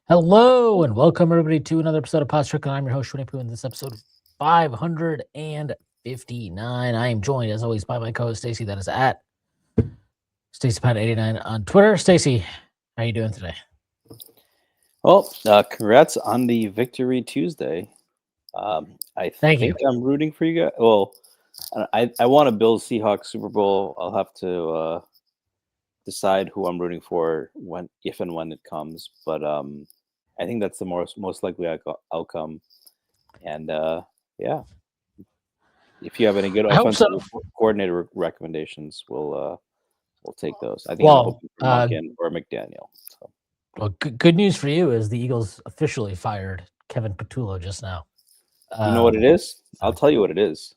Hello and welcome everybody to another episode of Strickland. I'm your host, Shwin and Stacy. In this episode 559. I am joined, as always, by my co-host Stacy. That is at StacyPad89 on Twitter. Stacy, how are you doing today? Well, congrats on the victory Tuesday. Thank you. I'm rooting for you guys. Well, I want a Bills Seahawks Super Bowl. I'll have to decide who I'm rooting for if and when it comes. But I think that's the most likely outcome. And yeah, if you have any good offensive coordinator recommendations, we'll take those. I think I'm hoping for Monken or McDaniel. So. Well, good news for you is the Eagles officially fired Kevin Patullo just now. You know what it is? I'll tell you what it is.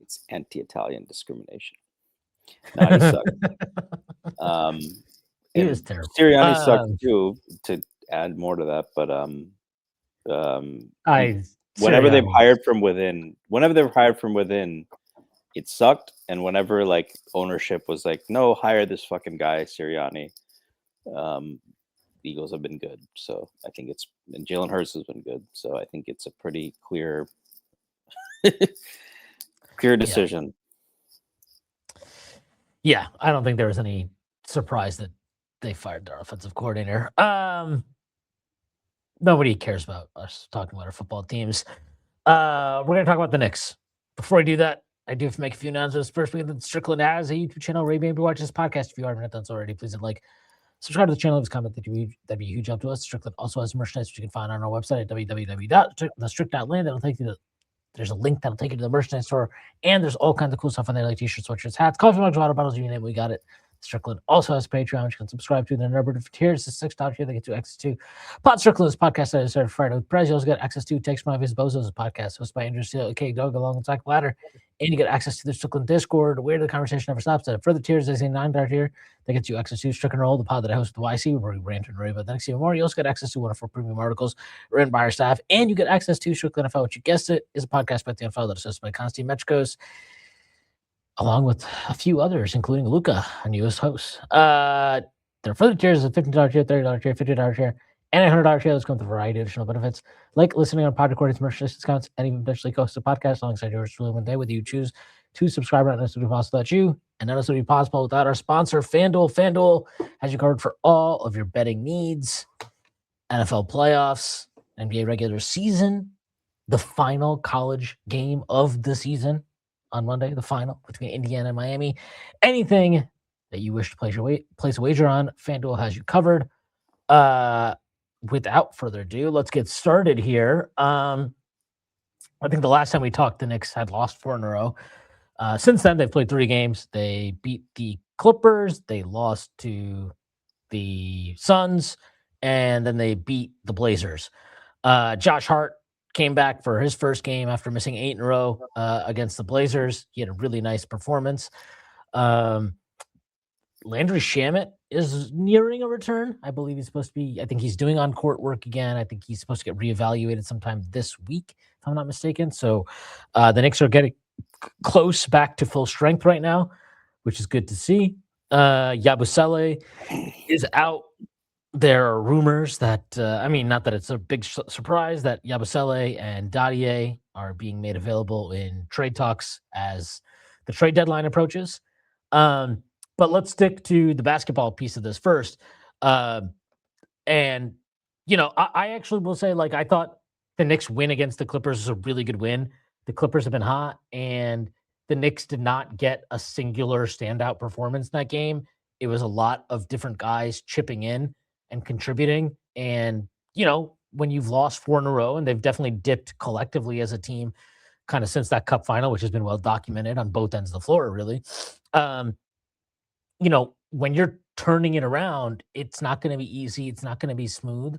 It's anti-Italian discrimination. No, he sucked. He was terrible. Sirianni sucked too. To add more to that, but whenever they've hired from within, it sucked. And whenever like ownership was like, no, hire this fucking guy, Sirianni. The Eagles have been good, so I think and Jalen Hurts has been good, so I think it's a pretty clear decision. Yeah, I don't think there was any surprise that they fired their offensive coordinator. Nobody cares about us talking about our football teams. We're going to talk about the Knicks. Before I do that, I do have to make a few announcements. First, Strickland has a YouTube channel where you may be watching this podcast. If you haven't done so already, please subscribe to the channel. Leave a comment. That'd be a huge help to us. Strickland also has merchandise, which you can find on our website at www.thestrick.land. That'll take you to. There's a link that'll take you to the merchandise store, and there's all kinds of cool stuff on there, like t-shirts, sweatshirts, hats, coffee mugs, water bottles, you name it, we got it. Strickland also has Patreon, which you can subscribe to. There are a number of different tiers. The $6 tier, they get you access to Strickland's podcast that is started Friday with Prez. You also get access to Takes My Vis Bozos, podcast hosted by Andrew Steele, aka Doug, along with Zach Ladder. And you get access to the Strickland Discord, where the conversation never stops. At further tiers, there's a $9 tier that gets you access to Strickland Roll, the pod that I host with YC, where we rant and rave about the next even more. You also get access to one of our premium articles written by our staff, and you get access to Strickland NFL, which you guessed it, is a podcast by the NFL that is hosted by Constantine Metricos, along with a few others, including Luca, our newest host. There are further tiers, a $15 tier, $30 tier, $50 tier, and a $100 tier. That's come with a variety of additional benefits, like listening on pod recordings, merchandise discounts, and even potentially host a podcast alongside yours truly one day, whether you choose to subscribe. Not necessarily possible without you, and not necessarily possible without our sponsor, FanDuel. FanDuel has you covered for all of your betting needs. NFL playoffs, NBA regular season, the final college game of the season on Monday, the final between Indiana and Miami. Anything that you wish to place a wager on, FanDuel has you covered. Without further ado, let's get started here. I think the last time we talked, the Knicks had lost 4 in a row. Since then, they've played 3 games. They beat the Clippers. They lost to the Suns. And then they beat the Blazers. Josh Hart came back for his first game after missing 8 in a row against the Blazers. He had a really nice performance. Landry Shamet is nearing a return. I believe he's supposed to be. I think he's doing on-court work again. I think he's supposed to get reevaluated sometime this week, if I'm not mistaken. So the Knicks are getting close back to full strength right now, which is good to see. Yabusele is out. There are rumors that, not that it's a big surprise that Yabusele and Dadier are being made available in trade talks as the trade deadline approaches. But let's stick to the basketball piece of this first. I actually will say, I thought the Knicks win against the Clippers was a really good win. The Clippers have been hot, and the Knicks did not get a singular standout performance in that game. It was a lot of different guys chipping in and contributing. And, when you've lost 4 in a row, and they've definitely dipped collectively as a team kind of since that cup final, which has been well documented on both ends of the floor, really. When you're turning it around, it's not going to be easy. It's not going to be smooth.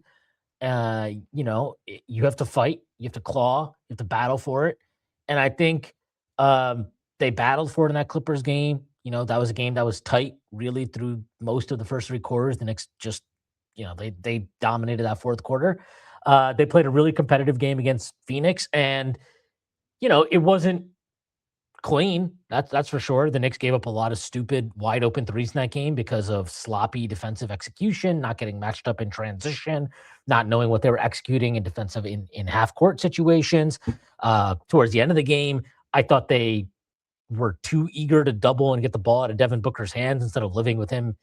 You have to fight, you have to claw, you have to battle for it. And I think they battled for it in that Clippers game. That was a game that was tight really through most of the first 3 quarters. The Knicks just, they dominated that fourth quarter. They played a really competitive game against Phoenix, and, it wasn't clean. That's for sure. The Knicks gave up a lot of stupid, wide open threes in that game because of sloppy defensive execution, not getting matched up in transition, not knowing what they were executing in defensive in half court situations. Towards the end of the game, I thought they were too eager to double and get the ball out of Devin Booker's hands instead of living with him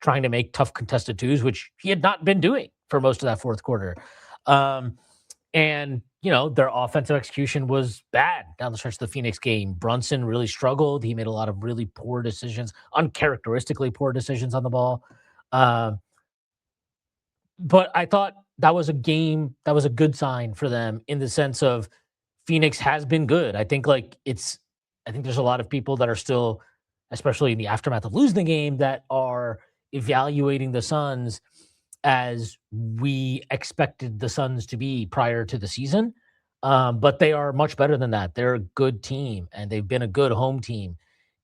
trying to make tough contested twos, which he had not been doing for most of that fourth quarter. And, their offensive execution was bad down the stretch of the Phoenix game. Brunson really struggled. He made a lot of really poor decisions, uncharacteristically poor decisions on the ball. But I thought that was a game that was a good sign for them in the sense of Phoenix has been good. I think there's a lot of people that are still, especially in the aftermath of losing the game, that are evaluating the Suns as we expected the Suns to be prior to the season. But they are much better than that. They're a good team, and they've been a good home team.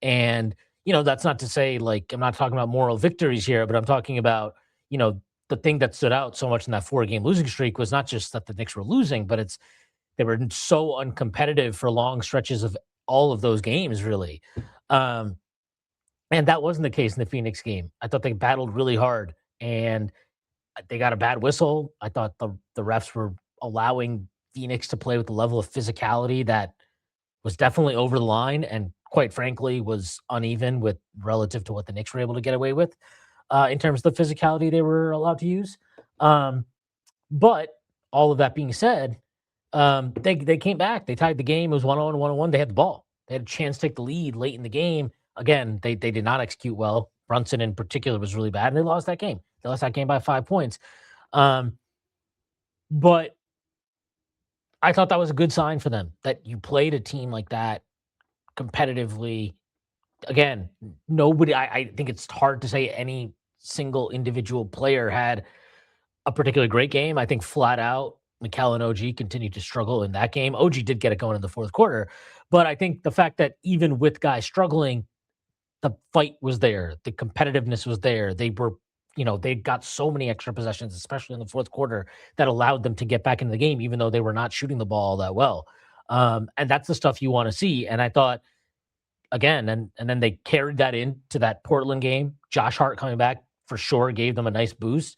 And, that's not to say, I'm not talking about moral victories here, but I'm talking about, the thing that stood out so much in that 4-game losing streak was not just that the Knicks were losing, but they were so uncompetitive for long stretches of all of those games, really. And that wasn't the case in the Phoenix game. I thought they battled really hard, and they got a bad whistle. I thought the refs were allowing Phoenix to play with the level of physicality that was definitely over the line and, quite frankly, was uneven with relative to what the Knicks were able to get away with in terms of the physicality they were allowed to use. But all of that being said, they came back. They tied the game. It was 1-0 and 1-1. They had the ball. They had a chance to take the lead late in the game. Again, they did not execute well. Brunson in particular was really bad, and they lost that game. They lost that game by 5 points. But I thought that was a good sign for them, that you played a team like that competitively. Again, I think it's hard to say any single individual player had a particularly great game. I think flat out, Mikal and OG continued to struggle in that game. OG did get it going in the fourth quarter, but I think the fact that even with guys struggling, the fight was there. The competitiveness was there. They were, they got so many extra possessions, especially in the fourth quarter, that allowed them to get back into the game, even though they were not shooting the ball that well. And that's the stuff you want to see. And I thought, again, and then they carried that into that Portland game. Josh Hart coming back for sure gave them a nice boost.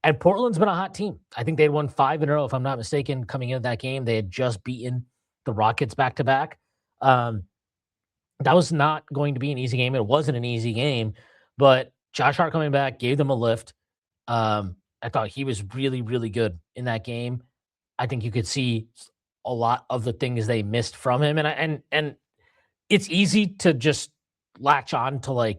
And Portland's been a hot team. I think they'd won 5 in a row, if I'm not mistaken, coming into that game. They had just beaten the Rockets back-to-back. That was not going to be an easy game. It wasn't an easy game, but Josh Hart coming back gave them a lift. I thought he was really, really good in that game. I think you could see a lot of the things they missed from him. And it's easy to just latch on to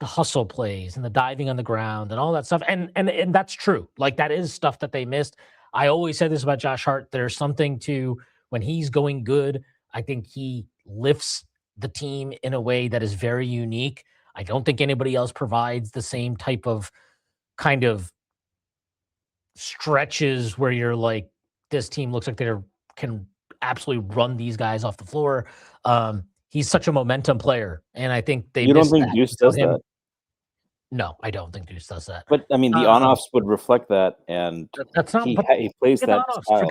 the hustle plays and the diving on the ground and all that stuff. And that's true. That is stuff that they missed. I always said this about Josh Hart. There's something to when he's going good. I think he lifts the team in a way that is very unique. I don't think anybody else provides the same type of kind of stretches where you're this team looks like they can absolutely run these guys off the floor. He's such a momentum player, and I think they. You don't think Deuce does that? No, I don't think Deuce does that. But I mean, the on-offs would reflect that, and that's not. He plays that style.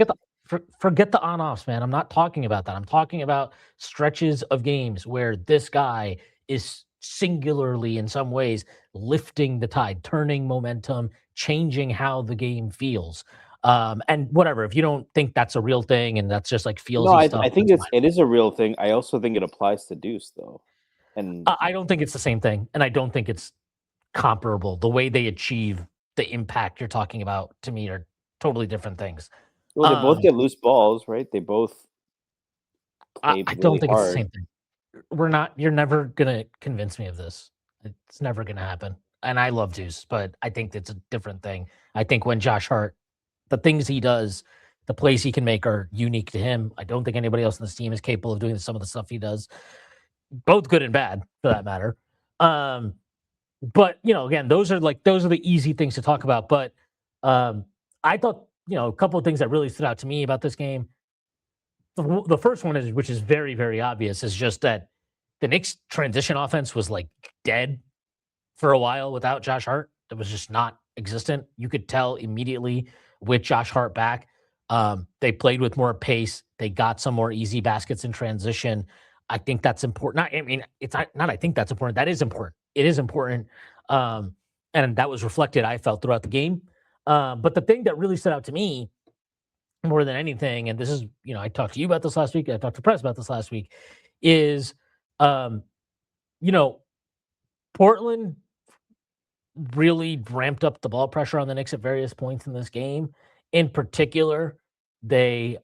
Forget the on-offs, man. I'm not talking about that. I'm talking about stretches of games where this guy is singularly, in some ways, lifting the tide, turning momentum, changing how the game feels. And whatever, if you don't think that's a real thing and that's just feels. No, stuff, I think it is a real thing. I also think it applies to Deuce, though. And I don't think it's the same thing, and I don't think it's comparable. The way they achieve the impact you're talking about, to me, are totally different things. Well, they both get loose balls, right? They both play I don't think hard. It's the same thing. You're never gonna convince me of this. It's never gonna happen. And I love Deuce, but I think it's a different thing. I think when Josh Hart, the things he does, the plays he can make are unique to him. I don't think anybody else in this team is capable of doing some of the stuff he does, both good and bad for that matter. But again, those are the easy things to talk about. But I thought, a couple of things that really stood out to me about this game. The first one is, which is very, very obvious, is just that the Knicks transition offense was dead for a while without Josh Hart. It was just not existent. You could tell immediately with Josh Hart back. They played with more pace. They got some more easy baskets in transition. I think that's important. I mean, it's not I think that's important. That is important. It is important. And that was reflected, I felt, throughout the game. But the thing that really stood out to me more than anything, and this is, I talked to you about this last week, I talked to press about this last week, is, um, you know, Portland really ramped up the ball pressure on the Knicks at various points in this game. In particular, they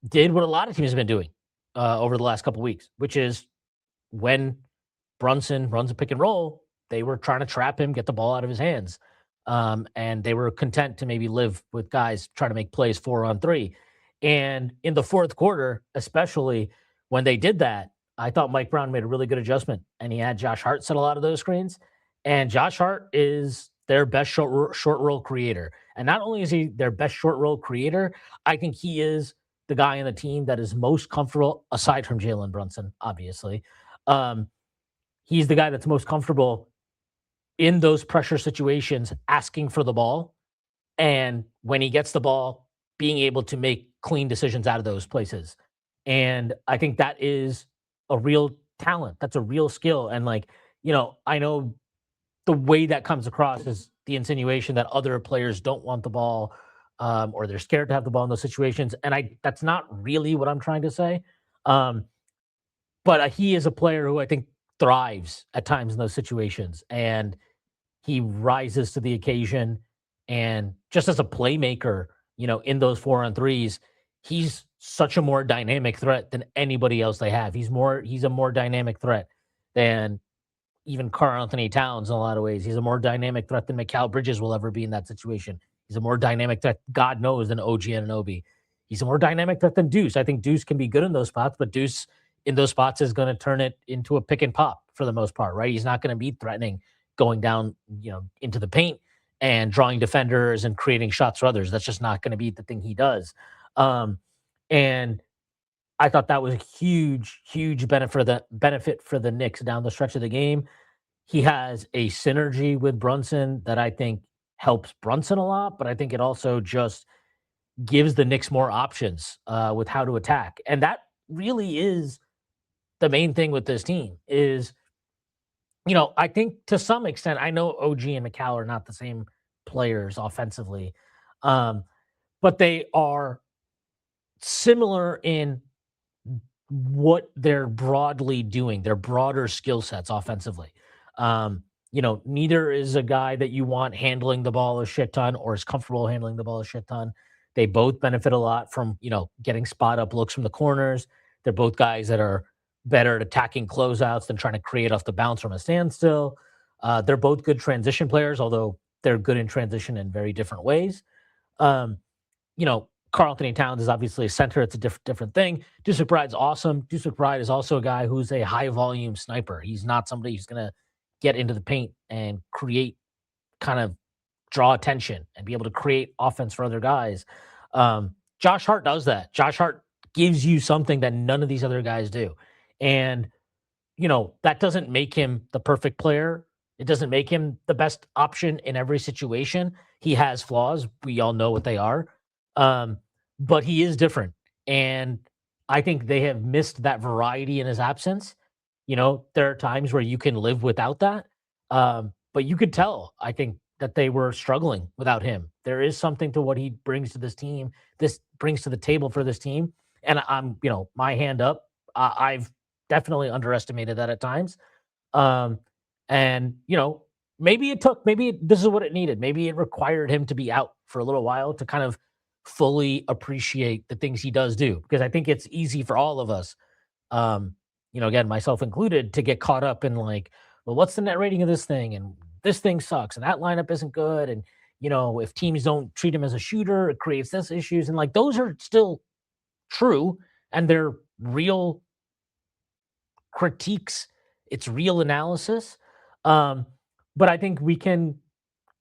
did what a lot of teams have been doing over the last couple weeks, which is when Brunson runs a pick and roll, they were trying to trap him, get the ball out of his hands. And they were content to maybe live with guys trying to make plays 4-on-3. And in the fourth quarter, especially when they did that, I thought Mike Brown made a really good adjustment, and he had Josh Hart set a lot of those screens. And Josh Hart is their best short roll creator. And not only is he their best short roll creator, I think he is the guy on the team that is most comfortable, aside from Jalen Brunson, obviously. He's the guy that's most comfortable in those pressure situations, asking for the ball. And when he gets the ball, being able to make clean decisions out of those places. And I think that is a real talent. That's a real skill. And I know the way that comes across is the insinuation that other players don't want the ball, or they're scared to have the ball in those situations. And that's not really what I'm trying to say. But he is a player who I think thrives at times in those situations, and he rises to the occasion. And just as a playmaker, in those 4-on-3s, he's such a more dynamic threat than anybody else they have. He's a more dynamic threat than even Karl-Anthony Towns in a lot of ways. He's a more dynamic threat than Mikal Bridges will ever be in that situation. He's a more dynamic threat, God knows, than OG Anunoby. He's a more dynamic threat than Deuce. I think Deuce can be good in those spots, but Deuce in those spots is going to turn it into a pick and pop for the most part, right? He's not going to be threatening going down, into the paint and drawing defenders and creating shots for others. That's just not going to be the thing he does. And I thought that was a huge, huge benefit for the Knicks down the stretch of the game. He has a synergy with Brunson that I think helps Brunson a lot, but I think it also just gives the Knicks more options with how to attack. And that really is the main thing with this team is, I think to some extent, I know OG and Mikal are not the same players offensively, but they are similar in what they're broadly doing, their broader skill sets offensively. Neither is a guy that you want handling the ball a shit ton or is comfortable handling the ball a shit ton. They both benefit a lot from, getting spot up looks from the corners. They're both guys that are better at attacking closeouts than trying to create off the bounce from a standstill. They're both good transition players, although they're good in transition in very different ways. Karl-Anthony Towns is obviously a center. It's a different thing. Deuce McBride's awesome. Deuce McBride is also a guy who's a high-volume sniper. He's not somebody who's going to get into the paint and kind of draw attention and be able to create offense for other guys. Josh Hart does that. Josh Hart gives you something that none of these other guys do. And, that doesn't make him the perfect player. It doesn't make him the best option in every situation. He has flaws. We all know what they are. But he is different. And I think they have missed that variety in his absence. There are times where you can live without that. But you could tell, I think, that they were struggling without him. There is something to what he brings to this team, this brings to the table for this team. And I'm, my hand up. I've definitely underestimated that at times. And, maybe this is what it needed. Maybe it required him to be out for a little while to kind of fully appreciate the things he does do, because I think it's easy for all of us, again, myself included, to get caught up in well, what's the net rating of this thing? And this thing sucks. And that lineup isn't good. And, if teams don't treat him as a shooter, it creates this issues. And those are still true. And they're real critiques. It's real analysis. But I think we can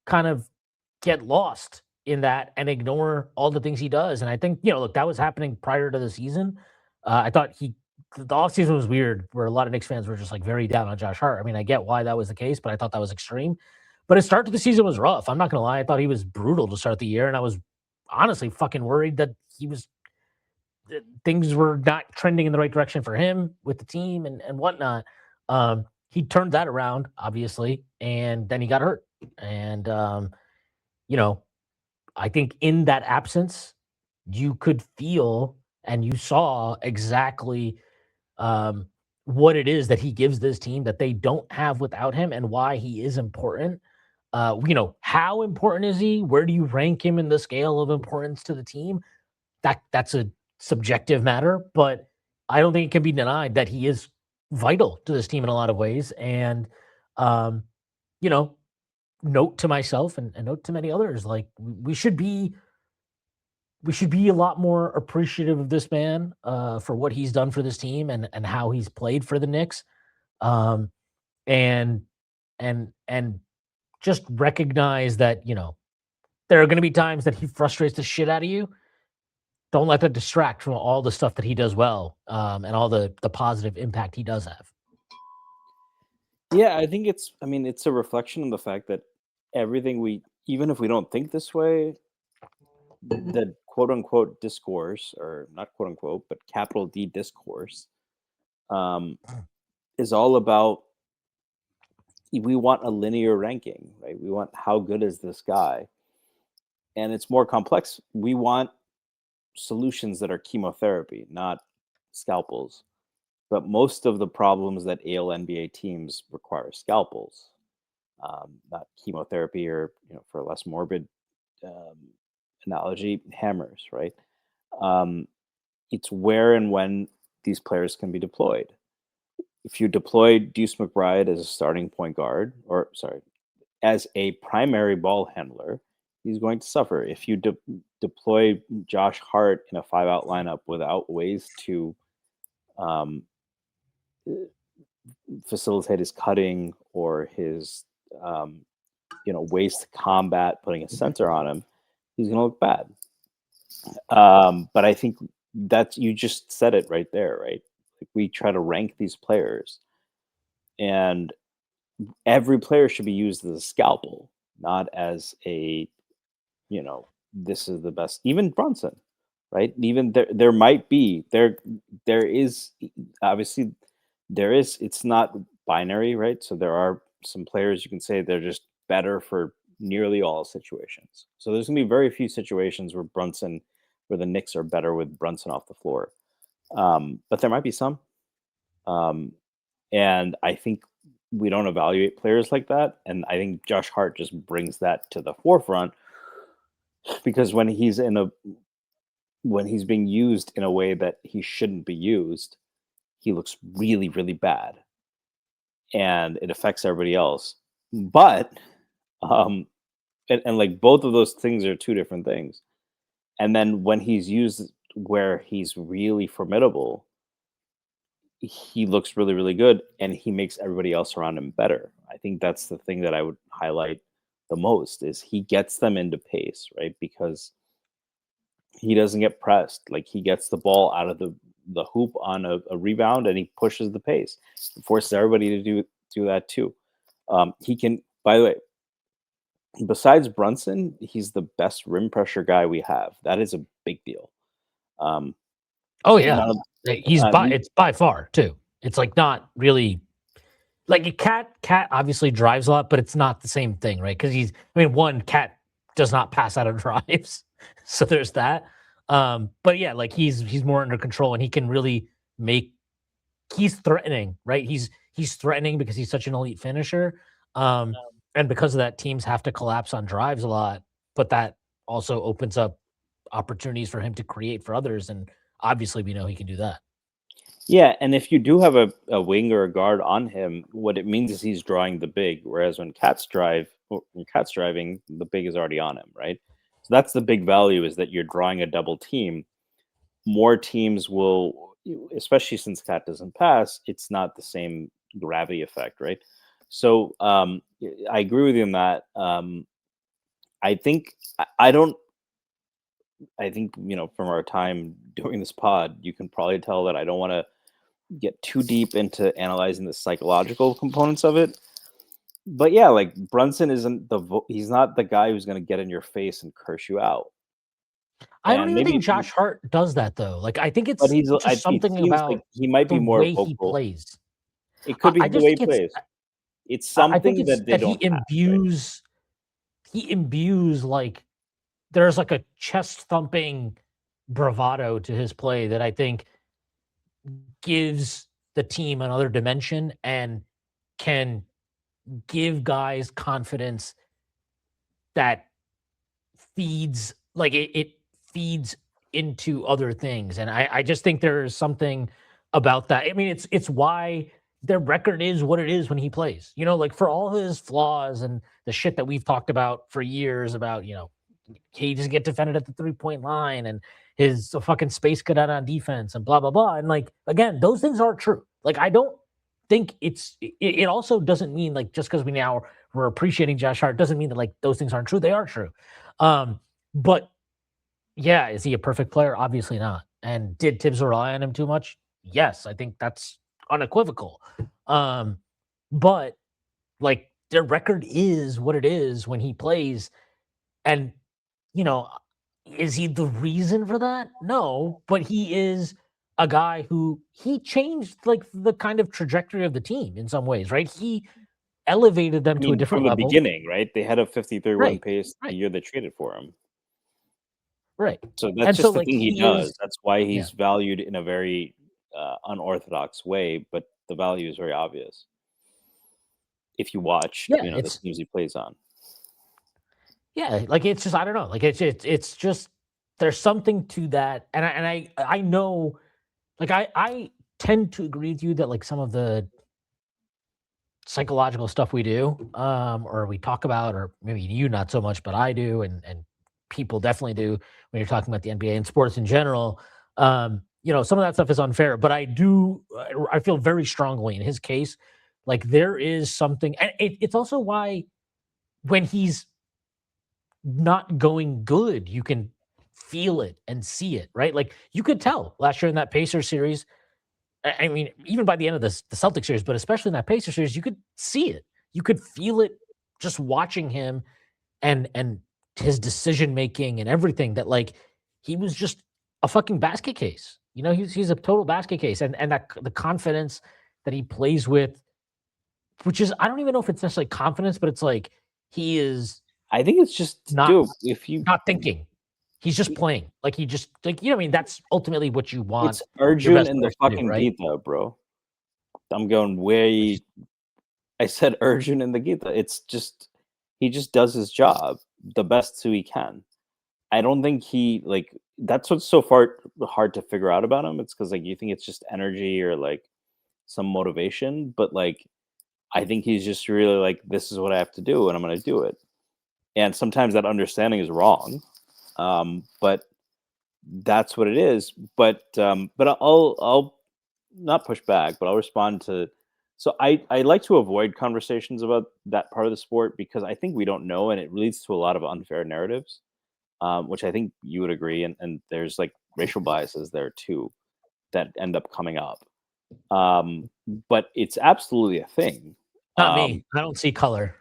kind of get lost in that and ignore all the things he does. And I think, that was happening prior to the season. I thought the offseason was weird, where a lot of Knicks fans were just very down on Josh Hart. I mean, I get why that was the case, but I thought that was extreme. But his start to the season was rough. I'm not going to lie. I thought he was brutal to start the year. And I was honestly fucking worried that he was things were not trending in the right direction for him with the team and whatnot. He turned that around, obviously, and then he got hurt. And you know, I think in that absence, you could feel and you saw exactly um, what it is that he gives this team that they don't have without him, and why he is important. How important is he? Where do you rank him in the scale of importance to the team? That's a subjective matter, but I don't think it can be denied that he is vital to this team in a lot of ways. And um, you know, note to myself and note to many others, like we should be a lot more appreciative of this man for what he's done for this team and how he's played for the Knicks. Um, and and just recognize that, there are going to be times that he frustrates the shit out of you. Don't let that distract from all the stuff that he does well, and all the positive impact he does have. Yeah, I think it's a reflection of the fact that everything even if we don't think this way, the quote unquote discourse, or not quote unquote, but capital D discourse, um, is all about we want a linear ranking, right? We want how good is this guy, and it's more complex. We want solutions that are chemotherapy, not scalpels. But most of the problems that ail NBA teams require scalpels, not chemotherapy, or for a less morbid um, analogy, hammers, right? Um, it's where and when these players can be deployed. If you deploy Deuce McBride as a starting point guard, or sorry, as a primary ball handler, he's going to suffer. If you deploy Josh Hart in a 5-out lineup without ways to um, facilitate his cutting or his um, ways to combat putting a center on him, he's going to look bad. But I think you just said it right there, right? Like, we try to rank these players, and every player should be used as a scalpel, not as this is the best. Even Brunson, right? Even there might be there is obviously it's not binary, right? So there are some players you can say they're just better for nearly all situations. So there's gonna be very few situations where the Knicks are better with Brunson off the floor. But there might be some. Um, and I think we don't evaluate players like that. And I think Josh Hart just brings that to the forefront, because when he's being used in a way that he shouldn't be used, he looks really, really bad, and it affects everybody else. But um, and like, both of those things are two different things. And then when he's used where he's really formidable, he looks really, really good, and he makes everybody else around him better. I think that's the thing that I would highlight the most, is he gets them into pace, right? Because he doesn't get pressed. Like, he gets the ball out of the hoop on a rebound, and he pushes the pace. It forces everybody to do that too. He can, by the way, besides Brunson, he's the best rim pressure guy we have. That is a big deal. Um, Oh yeah, none it's by far too. It's like not really like a cat obviously drives a lot, but it's not the same thing, right? Because one cat does not pass out of drives, so there's that. But yeah, like he's more under control, and he can really make. He's threatening, right? He's threatening because he's such an elite finisher, um, and because of that, teams have to collapse on drives a lot. But that also opens up opportunities for him to create for others, and obviously, we know he can do that. Yeah, and if you do have a wing or a guard on him, what it means is he's drawing the big. Whereas when Cat's driving, the big is already on him, right? So that's the big value, is that you're drawing a double team. More teams will, especially since Cat doesn't pass, it's not the same gravity effect, right? So I agree with you on that. I think I don't. I think from our time doing this pod, you can probably tell that I don't want to get too deep into analyzing the psychological components of it. But yeah, like, Brunson isn't he's not the guy who's going to get in your face and curse you out. I don't And even maybe, think Josh Hart does that though. Like I think but it's just it something seems like about he might the be more way he vocal. plays. It could be I the just way he think it's plays. It's I think something it's that they that don't have, right? he imbues like there's like a chest thumping bravado to his play that I think gives the team another dimension and can give guys confidence that feeds like it feeds into other things. And I just think there's something about that. I mean, it's why their record is what it is when he plays. You know, like for all his flaws and the shit that we've talked about for years about, you know, he doesn't get defended at the 3-point line and his fucking space cadet on defense and blah blah blah. And like again, those things aren't true. Like I don't think it also doesn't mean like just because we're appreciating Josh Hart doesn't mean that like those things aren't true. They are true. But yeah, is he a perfect player? Obviously not. And did Tibbs rely on him too much? Yes, I think that's unequivocal. But like their record is what it is when he plays. And, you know, is he the reason for that? No, but he is a guy who he changed like the kind of trajectory of the team in some ways, right? He elevated them I to a mean, different from the level. beginning, right? They had a 53 win Right. pace the Right. year they traded for him. Right. So that's And so just the like thing he he is does. That's why yeah. he's valued in a very unorthodox way, but the value is very obvious if you watch, Yeah, the teams he plays on. yeah, like it's just I don't know. Like it's just there's something to that. And I know like I tend to agree with you that like some of the psychological stuff we do, or we talk about, or maybe you not so much, but I do, and people definitely do when you're talking about the NBA and sports in general. You know, some of that stuff is unfair, but I feel very strongly in his case, like there is something, and it's also why when he's not going good, you can feel it and see it, right? Like you could tell last year in that Pacers series. I mean, even by the end of the Celtics series, but especially in that Pacers series, you could see it. You could feel it just watching him and his decision making and everything that like he was just a fucking basket case. You know, he's a total basket case. And that the confidence that he plays with, which is I don't even know if it's necessarily confidence, but it's like he is I think it's just, not dude, if you not thinking. He's just playing. Like he just like you know, what I mean, that's ultimately what you it's want your Arjun best and the players to do, fucking right? Gita, bro. I'm going way. I said Arjun and the Gita. It's just he just does his job the best so he can. I don't think he like that's what's so far hard to figure out about him. It's because like you think it's just energy or like some motivation, but like I think he's just really like this is what I have to do and I'm going to do it. And sometimes that understanding is wrong, but that's what it is. But I'll not push back, but I'll respond to. So I like to avoid conversations about that part of the sport because I think we don't know, and it leads to a lot of unfair narratives, which I think you would agree. And there's like racial biases there too that end up coming up. Um, but it's absolutely a thing. Not Um, me. I don't see color.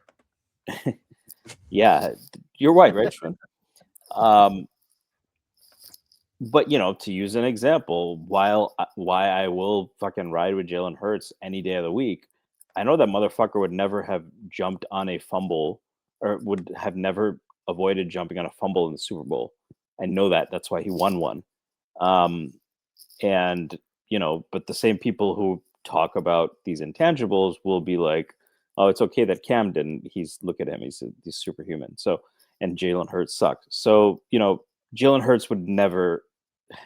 yeah, you're white, right, Shwin? Um, but to use an example, why I will fucking ride with Jalen Hurts any day of the week, I know that motherfucker would never have jumped on a fumble or would have never avoided jumping on a fumble in the Super Bowl. I know that. That's why he won one. Um, and but the same people who talk about these intangibles will be like, "Oh, it's okay that Cam didn't. Look at him. He's superhuman." So, and Jalen Hurts sucked. So, Jalen Hurts would never,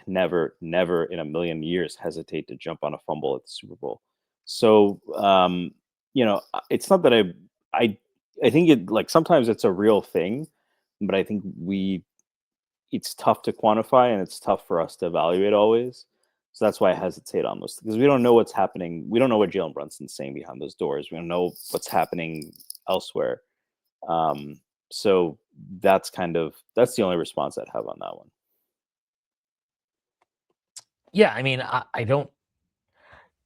never in a million years hesitate to jump on a fumble at the Super Bowl. So, it's not that I, I think it like sometimes it's a real thing, but I think it's tough to quantify and it's tough for us to evaluate always. So that's why I hesitate on those because we don't know what's happening. We don't know what Jalen Brunson's saying behind those doors. We don't know what's happening elsewhere. So that's the only response I'd have on that one. Yeah, I mean, I don't.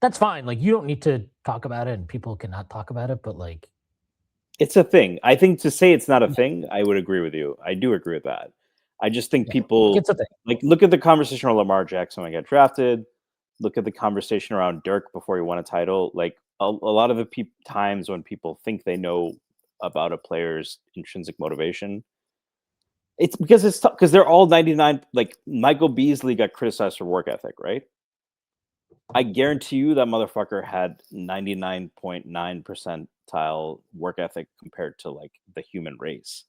That's fine. Like, you don't need to talk about it, and people cannot talk about it. But like, It's a thing. I think to say it's not a thing, I would agree with you. I do agree with that. I just think people like look at the conversation around Lamar Jackson when he got drafted. Look at the conversation around Dirk before he won a title. Like a lot of the times when people think they know about a player's intrinsic motivation, it's because it's tough because they're all 99. Like Michael Beasley got criticized for work ethic, right? I guarantee you that motherfucker had 99.9 percentile work ethic compared to like the human race.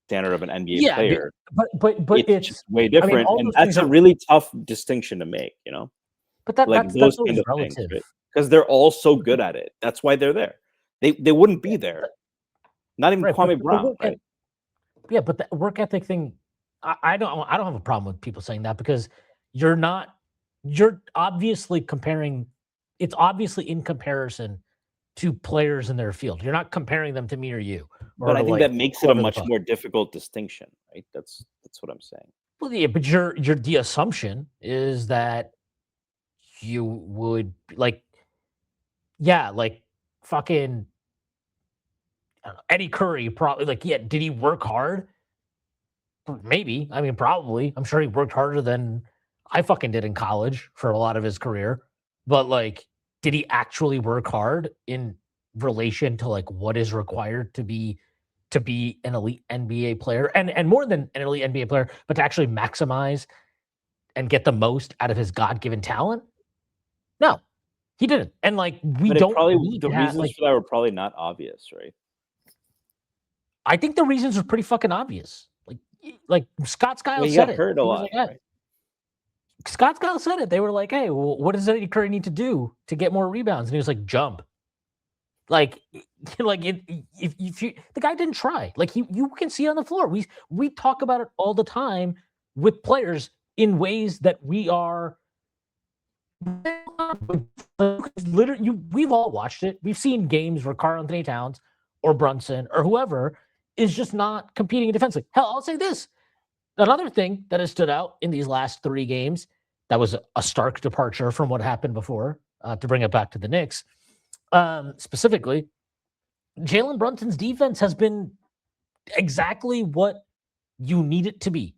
Standard of an NBA player. But it's just way different, and that's a really tough distinction to make, you know. But that's always relative because they're all so good at it. That's why they're there. They wouldn't be there. Not even Kwame Brown, right? Yeah, but the work ethic thing, I don't have a problem with people saying that because you're obviously comparing. It's obviously in comparison to players in their field. You're not comparing them to me or you. But I think that makes it a much more difficult distinction, right? That's what I'm saying. Well, yeah, but the assumption is that you would like fucking Eddie Curry probably did he work hard? Maybe. I mean, probably. I'm sure he worked harder than I fucking did in college for a lot of his career. But did he actually work hard in relation to what is required to be an elite NBA player and more than an elite NBA player, but to actually maximize and get the most out of his God-given talent? No, he didn't. And we don't probably the reasons for that were probably not obvious, right? I think the reasons are pretty fucking obvious. Like Scott Skiles said it. Hurt a lot. Right? Scott Skiles said it. They were like, "Hey, well, what does Eddie Curry need to do to get more rebounds?" And he was like, "Jump." If you the guy didn't try. You can see it on the floor. We talk about it all the time with players in ways that we are literally. We've all watched it. We've seen games where Karl Anthony Towns or Brunson or whoever is just not competing defensively. Hell, I'll say this. Another thing that has stood out in these last 3 games that was a stark departure from what happened before, to bring it back to the Knicks, specifically, Jalen Brunson's defense has been exactly what you need it to be.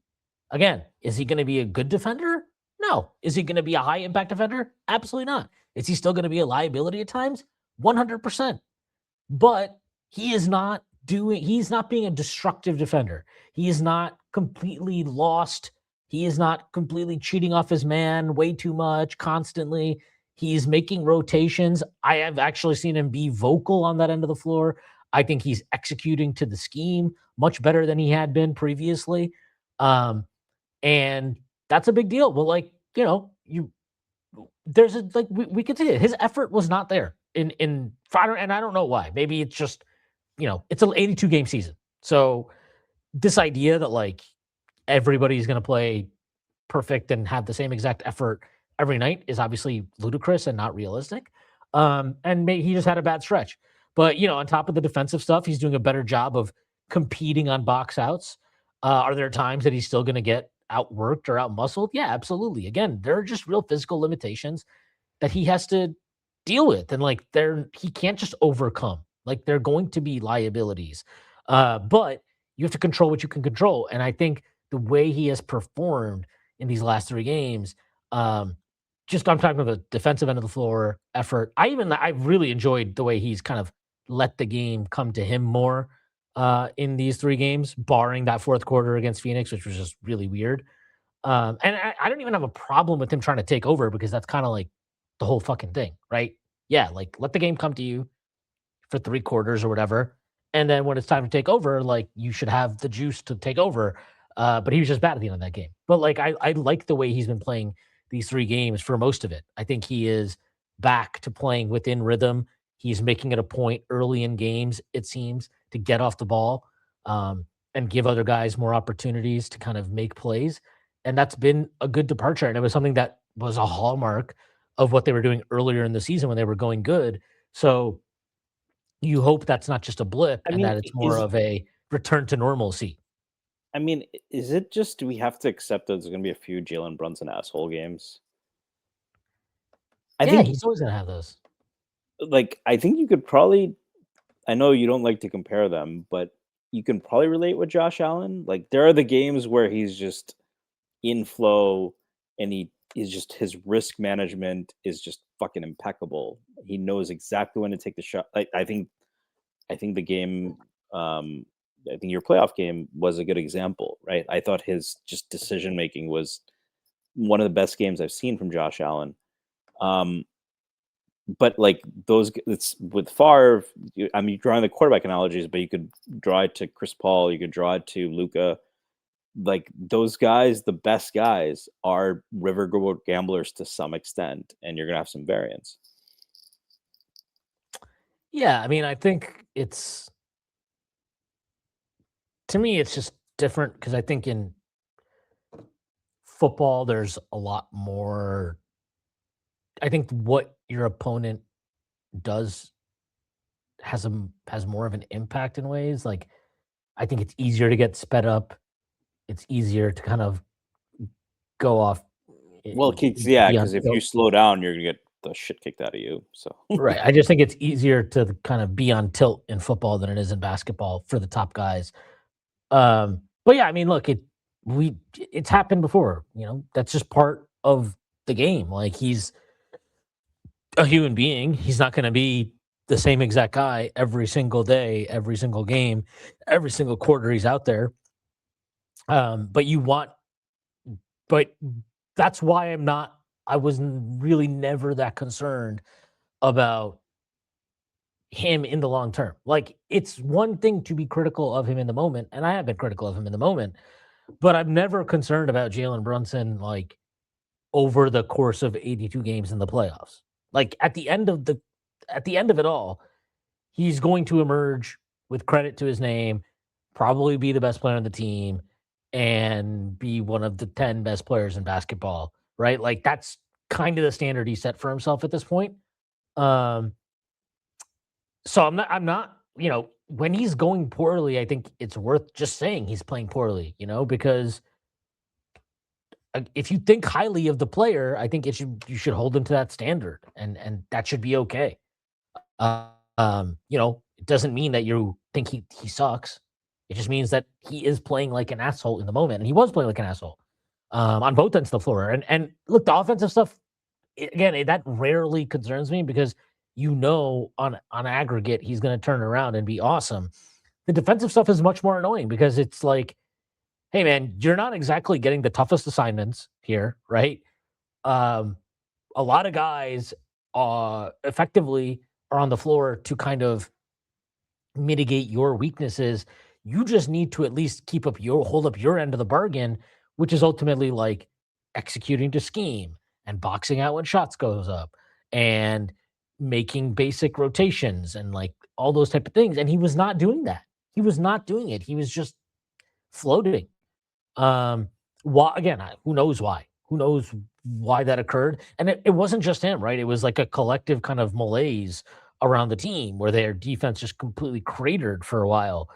Again, is he going to be a good defender? No. Is he going to be a high-impact defender? Absolutely not. Is he still going to be a liability at times? 100%. But he's not being a destructive defender. He is not completely lost. He is not completely cheating off his man way too much constantly. He's making rotations. I have actually seen him be vocal on that end of the floor. I think he's executing to the scheme much better than he had been previously. And that's a big deal. Well, we could see it. His effort was not there and I don't know why. Maybe it's just, it's an 82 game season. So this idea that everybody's going to play perfect and have the same exact effort every night is obviously ludicrous and not realistic. And he just had a bad stretch. But, on top of the defensive stuff, he's doing a better job of competing on box outs. Are there times that he's still going to get outworked or outmuscled? Yeah, absolutely. Again, there are just real physical limitations that he has to deal with. And he can't just overcome. They're going to be liabilities. But you have to control what you can control. And I think the way he has performed in these last 3 games, I'm talking about the defensive end of the floor effort. I really enjoyed the way he's kind of let the game come to him more in these 3 games, barring that 4th quarter against Phoenix, which was just really weird. And I don't even have a problem with him trying to take over because that's kind of the whole fucking thing, right? Yeah, let the game come to you for 3 quarters or whatever. And then when it's time to take over, you should have the juice to take over. But he was just bad at the end of that game. But I like the way he's been playing these 3 games for most of it. I think he is back to playing within rhythm. He's making it a point early in games, it seems, to get off the ball and give other guys more opportunities to kind of make plays. And that's been a good departure. And it was something that was a hallmark of what they were doing earlier in the season when they were going good. So you hope that's not just a blip and that it's more of a return to normalcy. I mean, is it just, do we have to accept that there's going to be a few Jalen Brunson asshole games? I think he's always going to have those. I think you could probably, I know you don't like to compare them, but you can probably relate with Josh Allen. Like there are the games where he's just in flow and his risk management is just fucking impeccable. He knows exactly when to take the shot. I think the game I think your playoff game was a good example, right? I thought his just decision making was one of the best games I've seen from Josh Allen. But like it's with Favre, you're drawing the quarterback analogies, but you could draw it to Chris Paul, you could draw it to Luka. Like those guys, the best guys are river gamblers to some extent, and you're gonna have some variance. Yeah, I mean, I think to me, it's just different because I think in football, there's a lot more. I think what your opponent does has more of an impact in ways. Like, I think it's easier to get sped up. It's easier to kind of go off. Well, because if you slow down, you're gonna get the shit kicked out of you. So right, I just think it's easier to kind of be on tilt in football than it is in basketball for the top guys. But yeah, I mean, look, it's happened before. That's just part of the game. Like he's a human being. He's not going to be the same exact guy every single day, every single game, every single quarter he's out there. But that's why I was really never that concerned about him in the long term. Like it's one thing to be critical of him in the moment, and I have been critical of him in the moment, but I'm never concerned about Jalen Brunson like over the course of 82 games in the playoffs. Like at the end of it all, he's going to emerge with credit to his name, probably be the best player on the team, and be one of the 10 best players in basketball, right? Like that's kind of the standard he set for himself at this point. So I'm not, when he's going poorly, I think it's worth just saying he's playing poorly, because if you think highly of the player, I think you should hold him to that standard, and that should be okay. It doesn't mean that you think he sucks. It just means that he is playing like an asshole in the moment, and he was playing like an asshole on both ends of the floor. And look, the offensive stuff, again, that rarely concerns me because on aggregate he's going to turn around and be awesome. The defensive stuff is much more annoying because it's like, hey man, you're not exactly getting the toughest assignments here, right? A lot of guys effectively are on the floor to kind of mitigate your weaknesses. You just need to at least hold up your end of the bargain, which is ultimately like executing to scheme and boxing out when shots goes up and making basic rotations and like all those type of things. And he was not doing that. He was not doing it. He was just floating. Why again? Who knows why? Who knows why that occurred? And it wasn't just him, right? It was like a collective kind of malaise around the team where their defense just completely cratered for a while.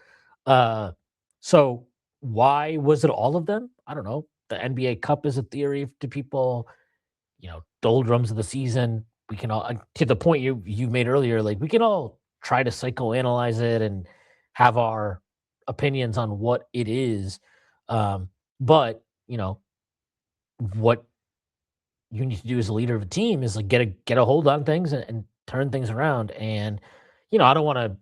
So why was it all of them? I don't know. The NBA Cup is a theory to people. Doldrums of the season. We can all, to the point you made earlier, like we can all try to psychoanalyze it and have our opinions on what it is. But what you need to do as a leader of a team is like get a hold on things and turn things around. And I don't want to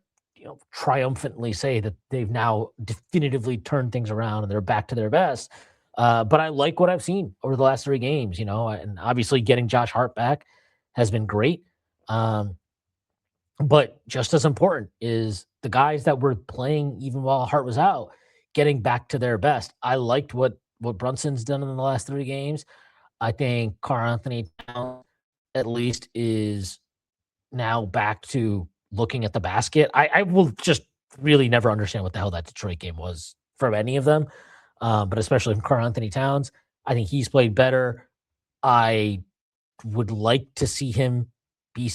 triumphantly say that they've now definitively turned things around and they're back to their best. But I like what I've seen over the last 3 games, and obviously getting Josh Hart back has been great. But just as important is the guys that were playing even while Hart was out, getting back to their best. I liked what Brunson's done in the last 3 games. I think Karl-Anthony Towns at least is now back to looking at the basket. I will just really never understand what the hell that Detroit game was from any of them, but especially from Karl-Anthony Towns. I think he's played better. I would like to see him be,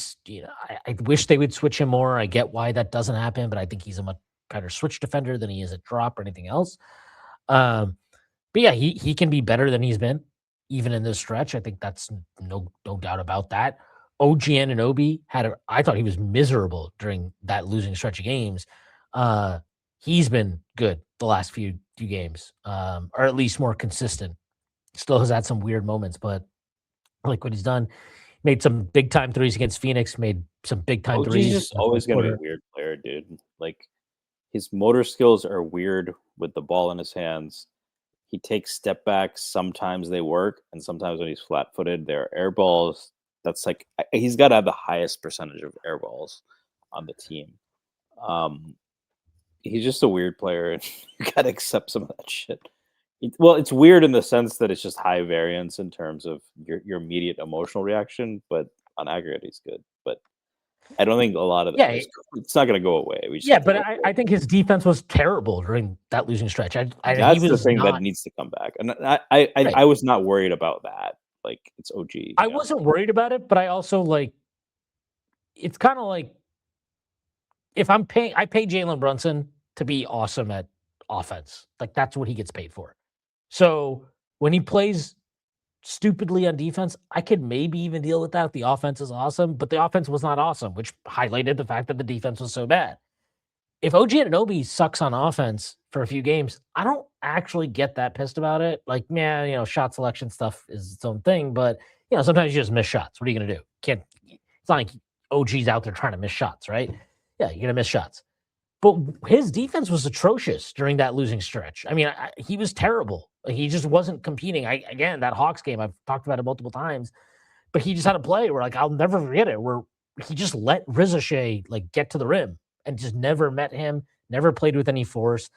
I wish they would switch him more. I get why that doesn't happen, but I think he's a much better switch defender than he is at drop or anything else. But yeah, he can be better than he's been, even in this stretch. I think that's no doubt about that. OG Anunoby I thought he was miserable during that losing stretch of games. he's been good the last few games, or at least more consistent. Still has had some weird moments, but I like what he's done. Made some big time threes against Phoenix. Made some big time OG's threes just in the fourth always going to be a quarter. weird player, dude. Like his motor skills are weird with the ball in his hands. He takes step backs. Sometimes they work, and sometimes when he's flat footed, they're air balls. That's like he's got to have the highest percentage of air balls on the team. Um, he's just a weird player, and you got to accept some of that shit. Well, it's weird in the sense that it's just high variance in terms of your immediate emotional reaction, but on aggregate, he's good. But I don't think a lot of Yeah, it's not going to go away. We just yeah, have to but hope. I think his defense was terrible during that losing stretch. He That's the was thing that not needs to come back, and I right. was not worried about that. Like it's OG, I wasn't worried about it, but I also it's kind of like if I pay Jalen Brunson to be awesome at offense. Like that's what he gets paid for. So when he plays stupidly on defense, I could maybe even deal with that if the offense is awesome, but the offense was not awesome, which highlighted the fact that the defense was so bad. If OG Anunoby sucks on offense for a few games, I don't actually get that pissed about it. Like, man, shot selection stuff is its own thing, but sometimes you just miss shots. What are you gonna do? Can't It's not like OG's out there trying to miss shots, right? Yeah, you're gonna miss shots. But his defense was atrocious during that losing stretch. I mean, he was terrible. He just wasn't competing. Again, that Hawks game, I've talked about it multiple times, but he just had a play where, I'll never forget it, where he just let Rizachet, get to the rim and just never met him, never played with any force.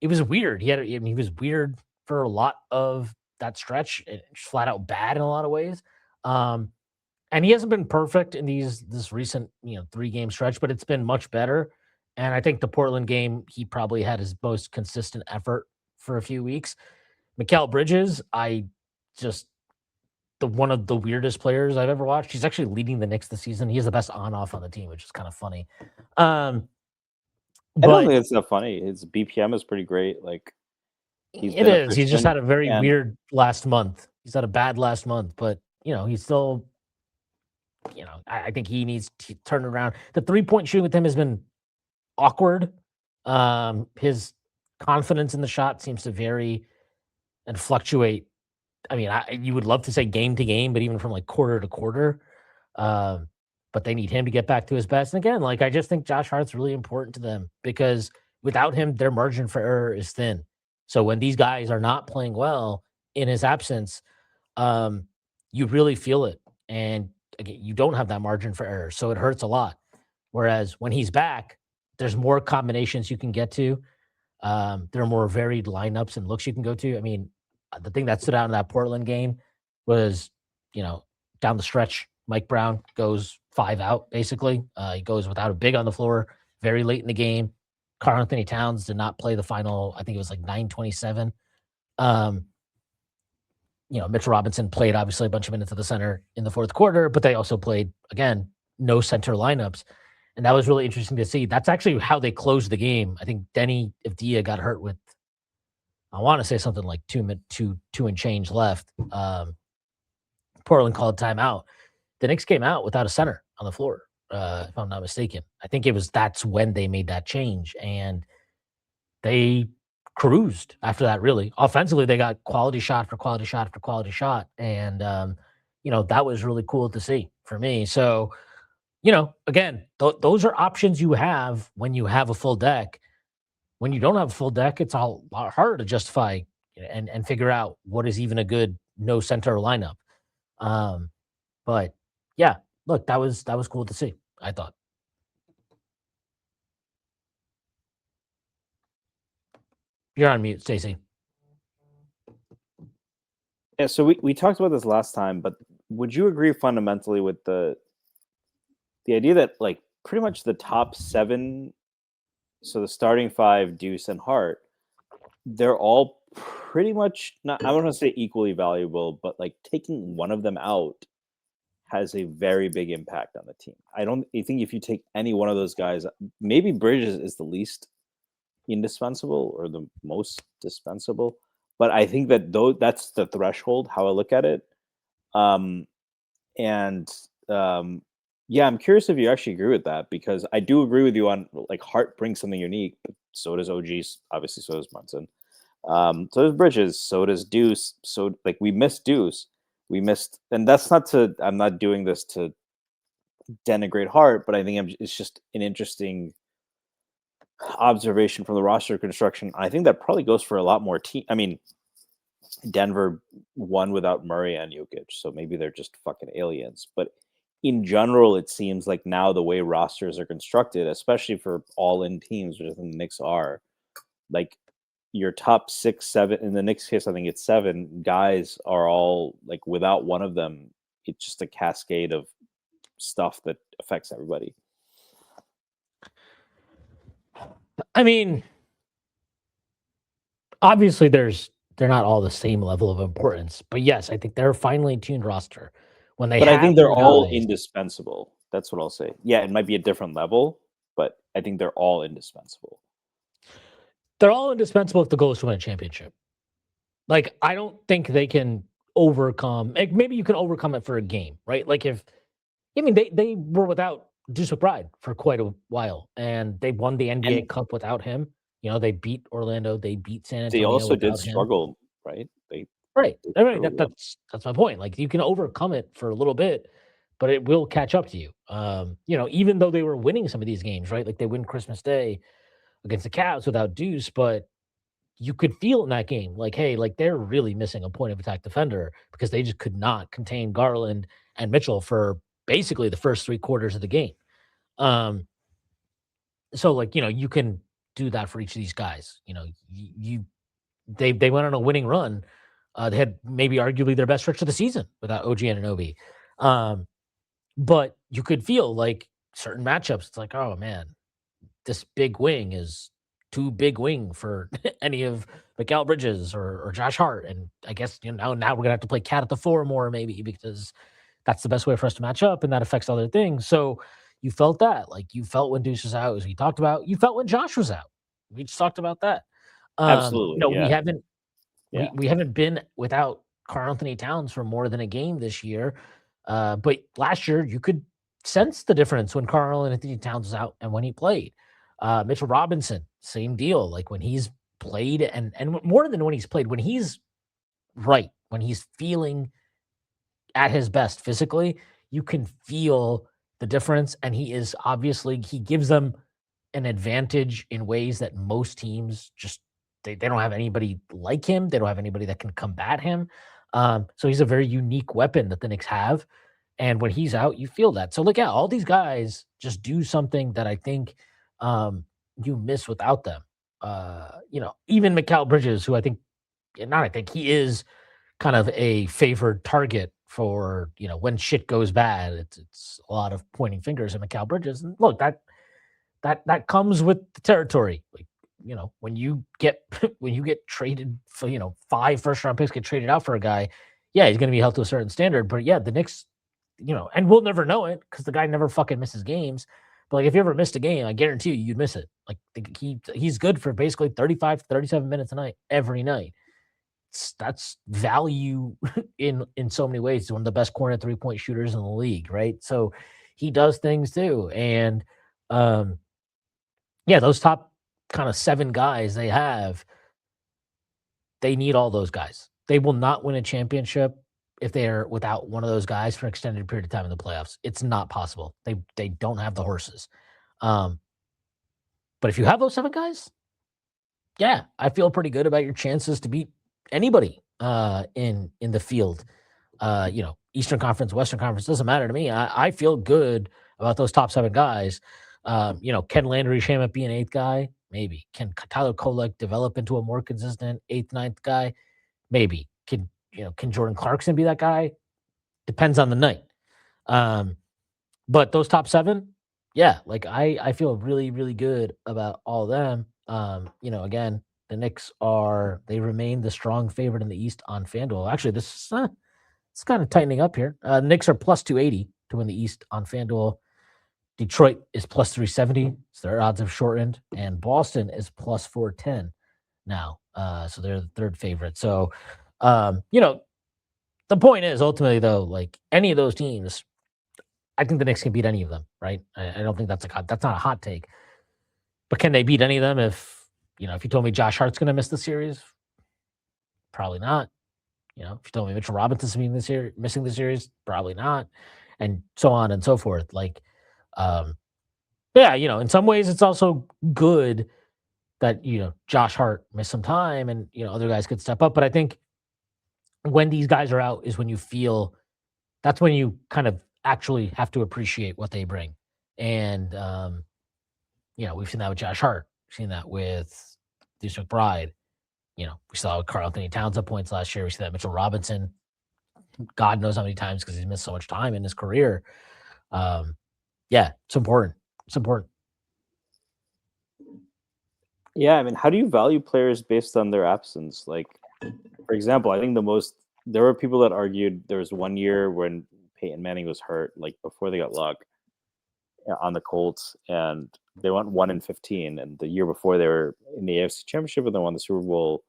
It was weird. He was weird for a lot of that stretch, just flat out bad in a lot of ways. Um, and he hasn't been perfect in this recent, 3-game stretch, but it's been much better. And I think the Portland game, he probably had his most consistent effort for a few weeks. Mikal Bridges, I just one of the weirdest players I've ever watched. He's actually leading the Knicks this season. He has the best on-off on the team, which is kind of funny. I don't But think it's that funny. His BPM is pretty great. Like he's it been is. He's just efficient, had a very and weird last month. He's had a bad last month, but he's still, I think he needs to turn around. The 3-point shooting with him has been awkward. His confidence in the shot seems to vary and fluctuate. I mean, you would love to say game to game, but even from quarter to quarter. Um, but they need him to get back to his best. And again, I just think Josh Hart's really important to them because without him, their margin for error is thin. So when these guys are not playing well in his absence, um, you really feel it. And again, you don't have that margin for error. So it hurts a lot. Whereas when he's back, there's more combinations you can get to. There are more varied lineups and looks you can go to. I mean, the thing that stood out in that Portland game was, down the stretch, Mike Brown goes 5 out, basically. He goes without a big on the floor very late in the game. Karl Anthony Towns did not play the final, I think it was 9:27. Um, Mitchell Robinson played obviously a bunch of minutes at the center in the fourth quarter, but they also played, again, no center lineups. And that was really interesting to see. That's actually how they closed the game. I think Denny Avdia got hurt with, I want to say something like two and change left. Portland called timeout. The Knicks came out without a center on the floor, if I'm not mistaken. I think that's when they made that change. And they cruised after that, really. Offensively, they got quality shot after quality shot after quality shot. And, that was really cool to see for me. So, again, those are options you have when you have a full deck. When you don't have a full deck, it's a lot harder to justify and figure out what is even a good no center lineup. Um, but yeah, look, that was cool to see, I thought. You're on mute, Stacy. yeah. So we talked about this last time, but would you agree fundamentally with the idea that pretty much the top 7, so the starting 5, Deuce and Hart, they're all pretty much not, I don't want to say equally valuable, but taking one of them out has a very big impact on the team. I think if you take any one of those guys, maybe Bridges is the least indispensable or the most dispensable, but I think that that's the threshold, how I look at it. And yeah, I'm curious if you actually agree with that, because I do agree with you on Hart brings something unique, but So does OG. Obviously, so does Brunson. So does Bridges. So does Deuce. So like we missed Deuce. We missed, and that's not to. I'm not doing this to denigrate Hart, but I think it's just an interesting observation from the roster construction. I think that probably goes for a lot more team. I mean, Denver won without Murray and Jokic, so maybe they're just fucking aliens. But in general, it seems like now the way rosters are constructed, especially for all-in teams, which I think the Knicks are, like your top 6, 7. In the Knicks case, I think it's 7 guys are all like without one of them, it's just a cascade of stuff that affects everybody. I mean, obviously they're not all the same level of importance, but yes, I think they're a finely tuned roster. When they But I think they're all guys, indispensable. That's what I'll say. Yeah, it might be a different level, but I think they're all indispensable. they're all indispensable if the goal is to win a championship. Like, I don't think they can overcome. Maybe you can overcome it for a game, right? Like they were without Deuce McBride for quite a while, and they won the NBA Cup without him. You know, they beat Orlando, they beat San Antonio. They also did him. struggle, right? Right. That's my point. Like, you can overcome it for a little bit, but it will catch up to you. You know, even though they were winning some of these games, right? Like they win Christmas Day against the Cavs without Deuce, but you could feel in that game, like, hey, like they're really missing a point of attack defender because they just could not contain Garland and Mitchell for basically the first 3 quarters of the game. So like, you know, you can do that for each of these guys. You know, they went on a winning run. They had maybe arguably their best stretch of the season without OG Anunoby. But you could feel like certain matchups, it's like, oh man, this big wing is too big wing for any of Mikal Bridges or Josh Hart. And I guess, you know, now we're gonna have to play cat at the 4 more maybe because that's the best way for us to match up, and that affects other things. So you felt that. Like you felt when Deuce was out, as we talked about. You felt when Josh was out. We just talked about that. Absolutely. No, yeah. we haven't been without Karl Anthony Towns for more than a game this year. But last year you could sense the difference when Karl Anthony Towns was out and when he played. Mitchell Robinson, same deal. Like when he's played and more than when he's played, when he's right, when he's feeling at his best physically, you can feel the difference. And he gives them an advantage in ways that most teams just they don't have anybody like him. They don't have anybody that can combat him. So he's a very unique weapon that the Knicks have. And when he's out, you feel that. So look, all these guys just do something that I think you miss without them. You know, even Mikal Bridges, who he is kind of a favored target for, you know, when shit goes bad. It's a lot of pointing fingers at Mikal Bridges. And look, that comes with the territory. Like, you know, when you get traded for, you know, 5 first-round picks get traded out for a guy, yeah, he's going to be held to a certain standard. But yeah, the Knicks, you know, and we'll never know it because the guy never fucking misses games. But like, if you ever missed a game, I guarantee you'd miss it. Like he's good for basically 35, 37 minutes a night every night. That's value in so many ways. He's one of the best corner 3-point shooters in the league, right? So he does things too. And yeah, those top kind of 7 guys they have, they need all those guys. They will not win a championship if they're without one of those guys for an extended period of time in the playoffs. It's not possible. They don't have the horses. But if you have those 7 guys, yeah, I feel pretty good about your chances to beat anybody in the field. You know, Eastern Conference, Western Conference, doesn't matter to me. I feel good about those top 7 guys. You know, can Landry Shamet be an 8th guy? Maybe. Can Tyler Kolek develop into a more consistent 8th, 9th guy? Maybe. Can Jordan Clarkson be that guy? Depends on the night. But those top 7, yeah, like I feel really, really good about all of them. You know, again, the Knicks they remain the strong favorite in the East on FanDuel. Actually, this it's kind of tightening up here. The Knicks are plus 280 to win the East on FanDuel. Detroit is plus 370, so their odds have shortened, and Boston is plus 410 now. So they're the 3rd favorite. So, you know, the point is ultimately though, like any of those teams, I think the Knicks can beat any of them, right? I don't think that's not a hot take, but can they beat any of them if If you told me Josh Hart's going to miss the series, probably not. If you told me Mitchell Robinson's missing the series, probably not, and so on and so forth. In some ways, it's also good that Josh Hart missed some time, and other guys could step up. But I think when these guys are out is when you feel that's when you kind of actually have to appreciate what they bring. And we've seen that with Josh Hart, we've seen that with Deuce McBride. We saw Karl Anthony Towns at points last year. We see that Mitchell Robinson, God knows how many times because he's missed so much time in his career. It's important. It's important. Yeah, I mean, how do you value players based on their absence? Like, for example, I think there were people that argued there was 1 year when Peyton Manning was hurt, like before they got Luck on the Colts, and they went 1-15, and the year before they were in the AFC Championship and they won the Super Bowl.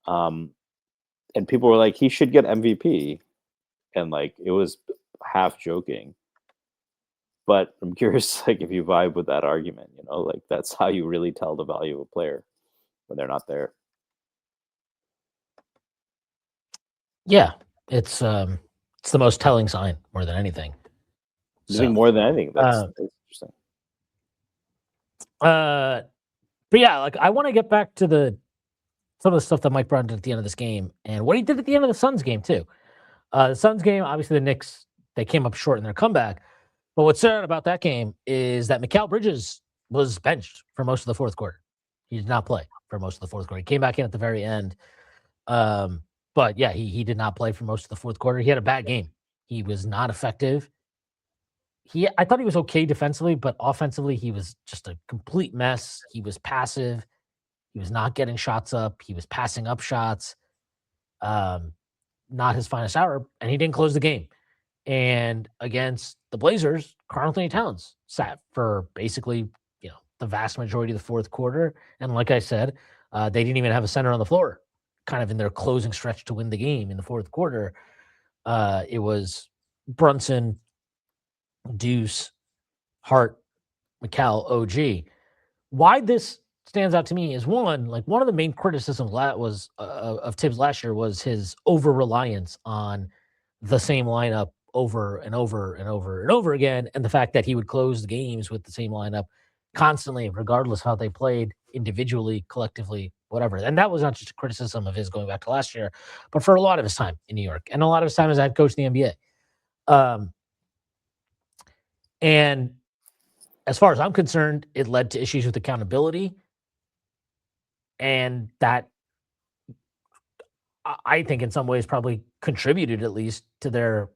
And people were like, he should get MVP, and like it was half joking. But I'm curious, like, if you vibe with that argument, like that's how you really tell the value of a player when they're not there. Yeah, it's the most telling sign more than anything. I think more than anything, that's interesting. But yeah, like I want to get back to some of the stuff that Mike Brown did at the end of this game and what he did at the end of the Suns game too. The Suns game, obviously the Knicks, they came up short in their comeback. But what's sad about that game is that Mikal Bridges was benched for most of the fourth quarter. He did not play for most of the fourth quarter. He came back in at the very end. But yeah, he did not play for most of the fourth quarter. He had a bad game. He was not effective. I thought he was okay defensively, but offensively, he was just a complete mess. He was passive. He was not getting shots up. He was passing up shots. Not his finest hour, and he didn't close the game. And against the Blazers, Karl Anthony Towns sat for basically, the vast majority of the fourth quarter. And like I said, they didn't even have a center on the floor, kind of in their closing stretch to win the game in the fourth quarter. It was Brunson, Deuce, Hart, Mikal, OG. Why this stands out to me is one of the main criticisms was of Tibbs last year was his over-reliance on the same lineup over and over and over and over again, and the fact that he would close the games with the same lineup constantly, regardless of how they played individually, collectively, whatever. And that was not just a criticism of his going back to last year, but for a lot of his time in New York and a lot of his time as head coach in the NBA. And as far as I'm concerned, it led to issues with accountability, and that I think in some ways probably contributed at least to their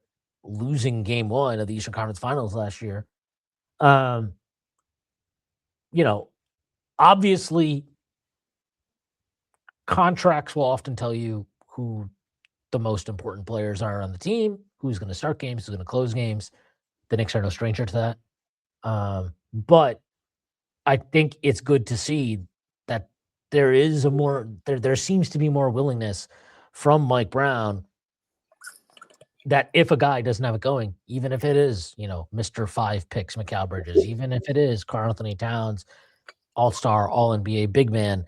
losing game one of the Eastern Conference Finals last year. Obviously contracts will often tell you who the most important players are on the team, who's going to start games, who's going to close games. The Knicks are no stranger to that. But I think it's good to see that there is there seems to be more willingness from Mike Brown that if a guy doesn't have it going, even if it is, Mr. 5 picks Mikal Bridges, even if it is Karl Anthony Towns, all-star, all-NBA big man,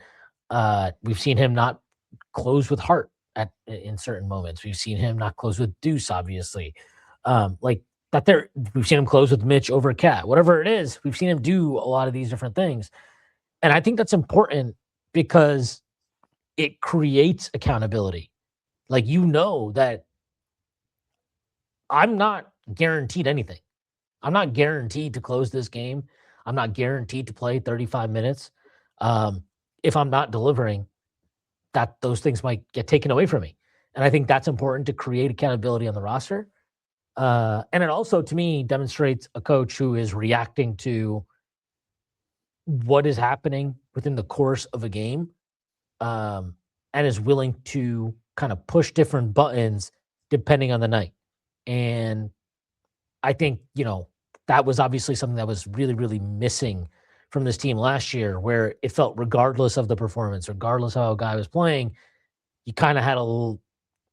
we've seen him not close with Hart in certain moments. We've seen him not close with Deuce, obviously. We've seen him close with Mitch over Cat. Whatever it is, we've seen him do a lot of these different things. And I think that's important because it creates accountability. That I'm not guaranteed anything. I'm not guaranteed to close this game. I'm not guaranteed to play 35 minutes. If I'm not delivering, those things might get taken away from me. And I think that's important to create accountability on the roster. And it also, to me, demonstrates a coach who is reacting to what is happening within the course of a game, and is willing to kind of push different buttons depending on the night. And I think, that was obviously something that was really, really missing from this team last year, where it felt regardless of the performance, regardless of how a guy was playing, you kind of had a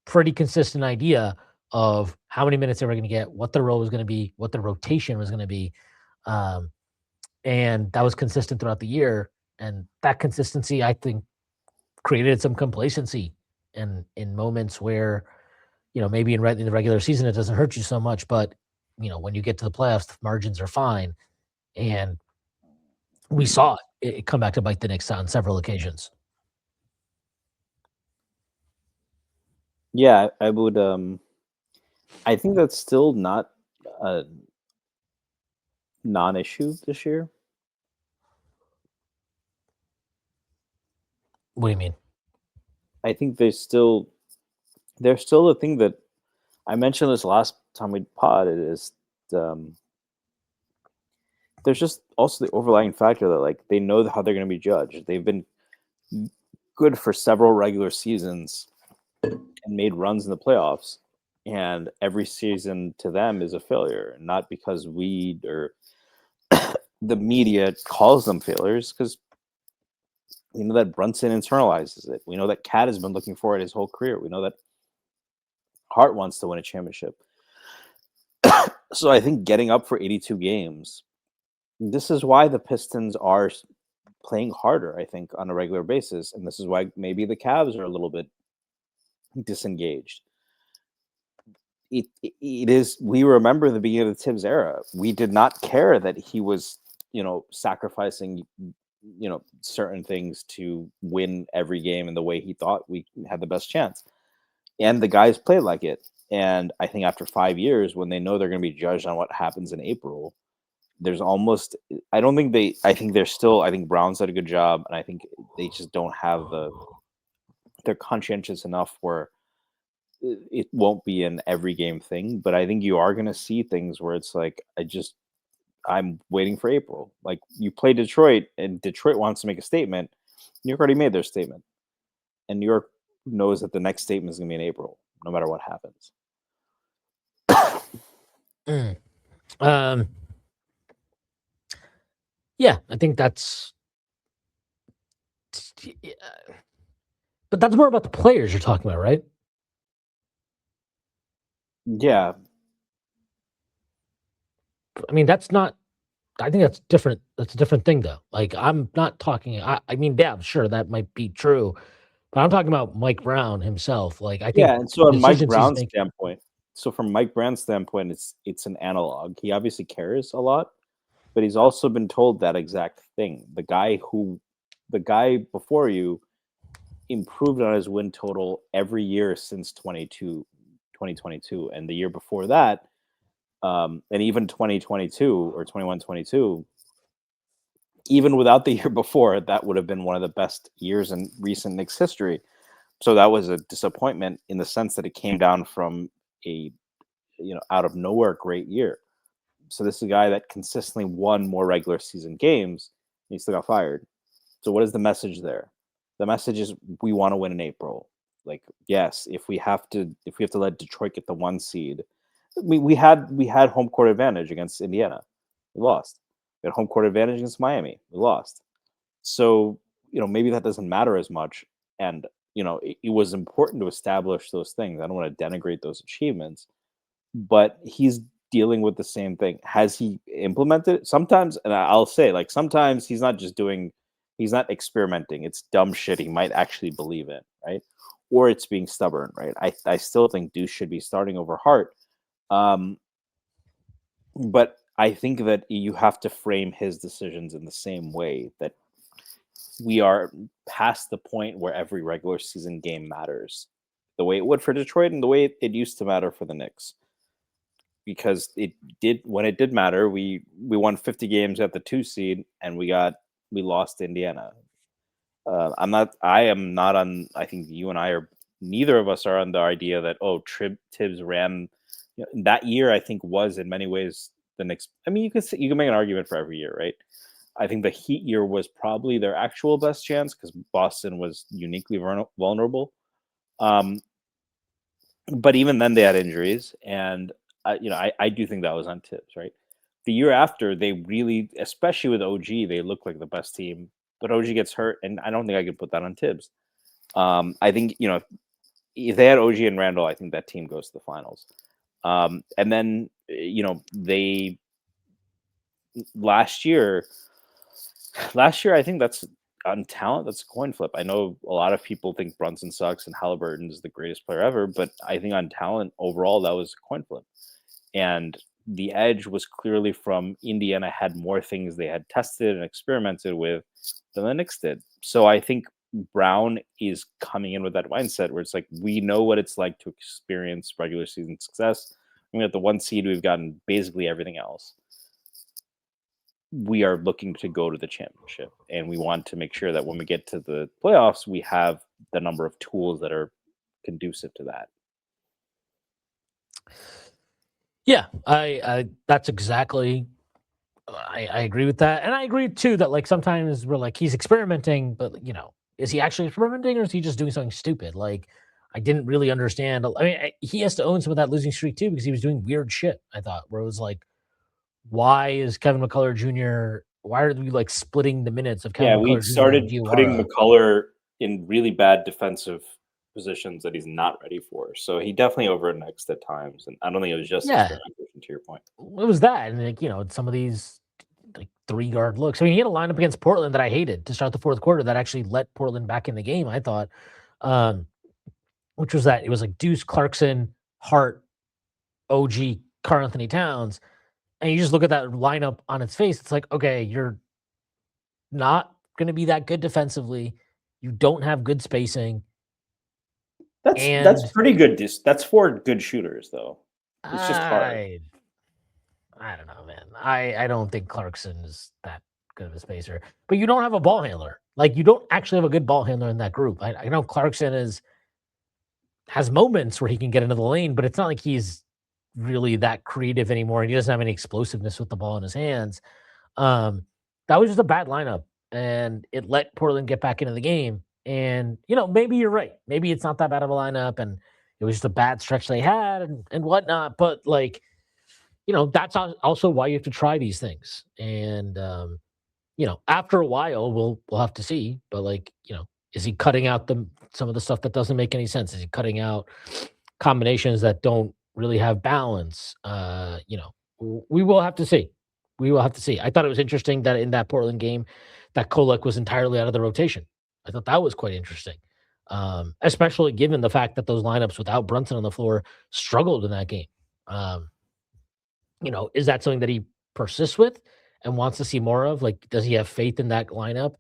pretty consistent idea of how many minutes they were going to get, what the role was going to be, what the rotation was going to be. And that was consistent throughout the year. And that consistency, I think, created some complacency in moments where, maybe in the regular season, it doesn't hurt you so much, but, when you get to the playoffs, the margins are fine. And we saw it come back to bite the Knicks on several occasions. Yeah, I would. I think that's still not a non-issue this year. What do you mean? I think there's still a thing that I mentioned this last time we potted is um, there's just also the overlying factor that like they know how they're going to be judged. They've been good for several regular seasons and made runs in the playoffs, and every season to them is a failure, not because we or the media calls them failures, because we know that Brunson internalizes it. We know that Cat has been looking for it his whole career. We know that Hart wants to win a championship. So I think getting up for 82 games, this is why the Pistons are playing harder, I think, on a regular basis. And this is why maybe the Cavs are a little bit disengaged. It is, we remember the beginning of the Tibbs era. We did not care that he was, sacrificing, certain things to win every game in the way he thought we had the best chance. And the guys played like it. And I think after 5 years, when they know they're going to be judged on what happens in April, there's almost, I think they're still, I think Brown's did a good job. And I think they just don't have they're conscientious enough where it won't be an every game thing. But I think you are going to see things where it's like, I'm waiting for April. Like you play Detroit and Detroit wants to make a statement. New York already made their statement. And New York knows that the next statement is going to be in April, no matter what happens. Mm. Um, yeah, I think that's, but that's more about the players you're talking about, right? Yeah. I mean, that's not. I think that's different. That's a different thing, though. Like, I'm not talking. I mean, yeah, sure, that might be true, but I'm talking about Mike Brown himself. Like, I think Yeah. And so the on Mike decisions he's Brown's making. standpoint, from Mike Brown's standpoint, it's an analog. He obviously cares a lot, but he's also been told that exact thing. The guy before you improved on his win total every year since 2022, and the year before that, and even 2022 or 21-22, even without the year before, that would have been one of the best years in recent Knicks history. So that was a disappointment in the sense that it came down from a out of nowhere great year. So this is a guy that consistently won more regular season games, and he still got fired. So what is the message there? The message is we want to win in April. Like, yes, if we have to let Detroit get the 1 seed, we had home court advantage against Indiana. We lost. We had home court advantage against Miami. We lost. So, maybe that doesn't matter as much. And, it was important to establish those things. I don't want to denigrate those achievements, but he's dealing with the same thing. Has he implemented it? Sometimes, and I'll say, like, sometimes he's not experimenting. It's dumb shit he might actually believe in, right? Or it's being stubborn, right? I still think Deuce should be starting over Hart. But I think that you have to frame his decisions in the same way that we are past the point where every regular season game matters, the way it would for Detroit and the way it used to matter for the Knicks. Because it did, when it did matter, we won 50 games at the 2 seed and we lost to Indiana. I am not on, I think you and I are, neither of us are on the idea that, Tibbs ran, that year, I think was in many ways the Knicks. I mean, you can make an argument for every year, right? I think the Heat year was probably their actual best chance because Boston was uniquely vulnerable. But even then, they had injuries, and I do think that was on Tibbs, right? The year after, they really, especially with OG, they looked like the best team. But OG gets hurt, and I don't think I could put that on Tibbs. I think if they had OG and Randall, I think that team goes to the finals. And then they last year, I think on talent, that's a coin flip. I know a lot of people think Brunson sucks and Halliburton is the greatest player ever, but I think on talent overall, that was a coin flip. And the edge was clearly from Indiana had more things they had tested and experimented with than the Knicks did. So I think Brown is coming in with that mindset where it's like, we know what it's like to experience regular season success. We got the 1 seed, we've gotten basically everything else. We are looking to go to the championship, and we want to make sure that when we get to the playoffs, we have the number of tools that are conducive to that. Yeah, I that's exactly. I agree with that, and I agree too that like sometimes we're like he's experimenting, but is he actually experimenting or is he just doing something stupid? Like I didn't really understand. I mean, he has to own some of that losing streak too because he was doing weird shit. I thought where it was like, why is Kevin McCullough Jr. Why are we like splitting the minutes of Kevin Yeah, McCullough we Jr. and started putting Diawara? McCullough in really bad defensive positions that he's not ready for. So he definitely overindexed at times, and I don't think it was just Yeah, experimentation. To your point, it was that, and like some of these like 3-yard looks. I mean, he had a lineup against Portland that I hated to start the fourth quarter that actually let Portland back in the game. I thought, which was that it was like Deuce, Clarkson, Hart, OG, Karl Anthony Towns, and you just look at that lineup on its face. It's like, okay, you're not going to be that good defensively. You don't have good spacing. that's pretty good. That's 4 good shooters, though. It's just hard. I don't know, man. I don't think Clarkson is that good of a spacer, but you don't have a ball handler. Like you don't actually have a good ball handler in that group. I know Clarkson has moments where he can get into the lane, but it's not like he's really that creative anymore. And he doesn't have any explosiveness with the ball in his hands. That was just a bad lineup, and it let Portland get back into the game. And maybe you're right. Maybe it's not that bad of a lineup, and it was just a bad stretch they had and whatnot. But like, that's also why you have to try these things. And after a while, we'll have to see. But like, is he cutting out some of the stuff that doesn't make any sense? Is he cutting out combinations that don't really have balance? We will have to see. We will have to see. I thought it was interesting that in that Portland game, that Kolek was entirely out of the rotation. I thought that was quite interesting, especially given the fact that those lineups without Brunson on the floor struggled in that game. Is that something that he persists with and wants to see more of? Like, does he have faith in that lineup?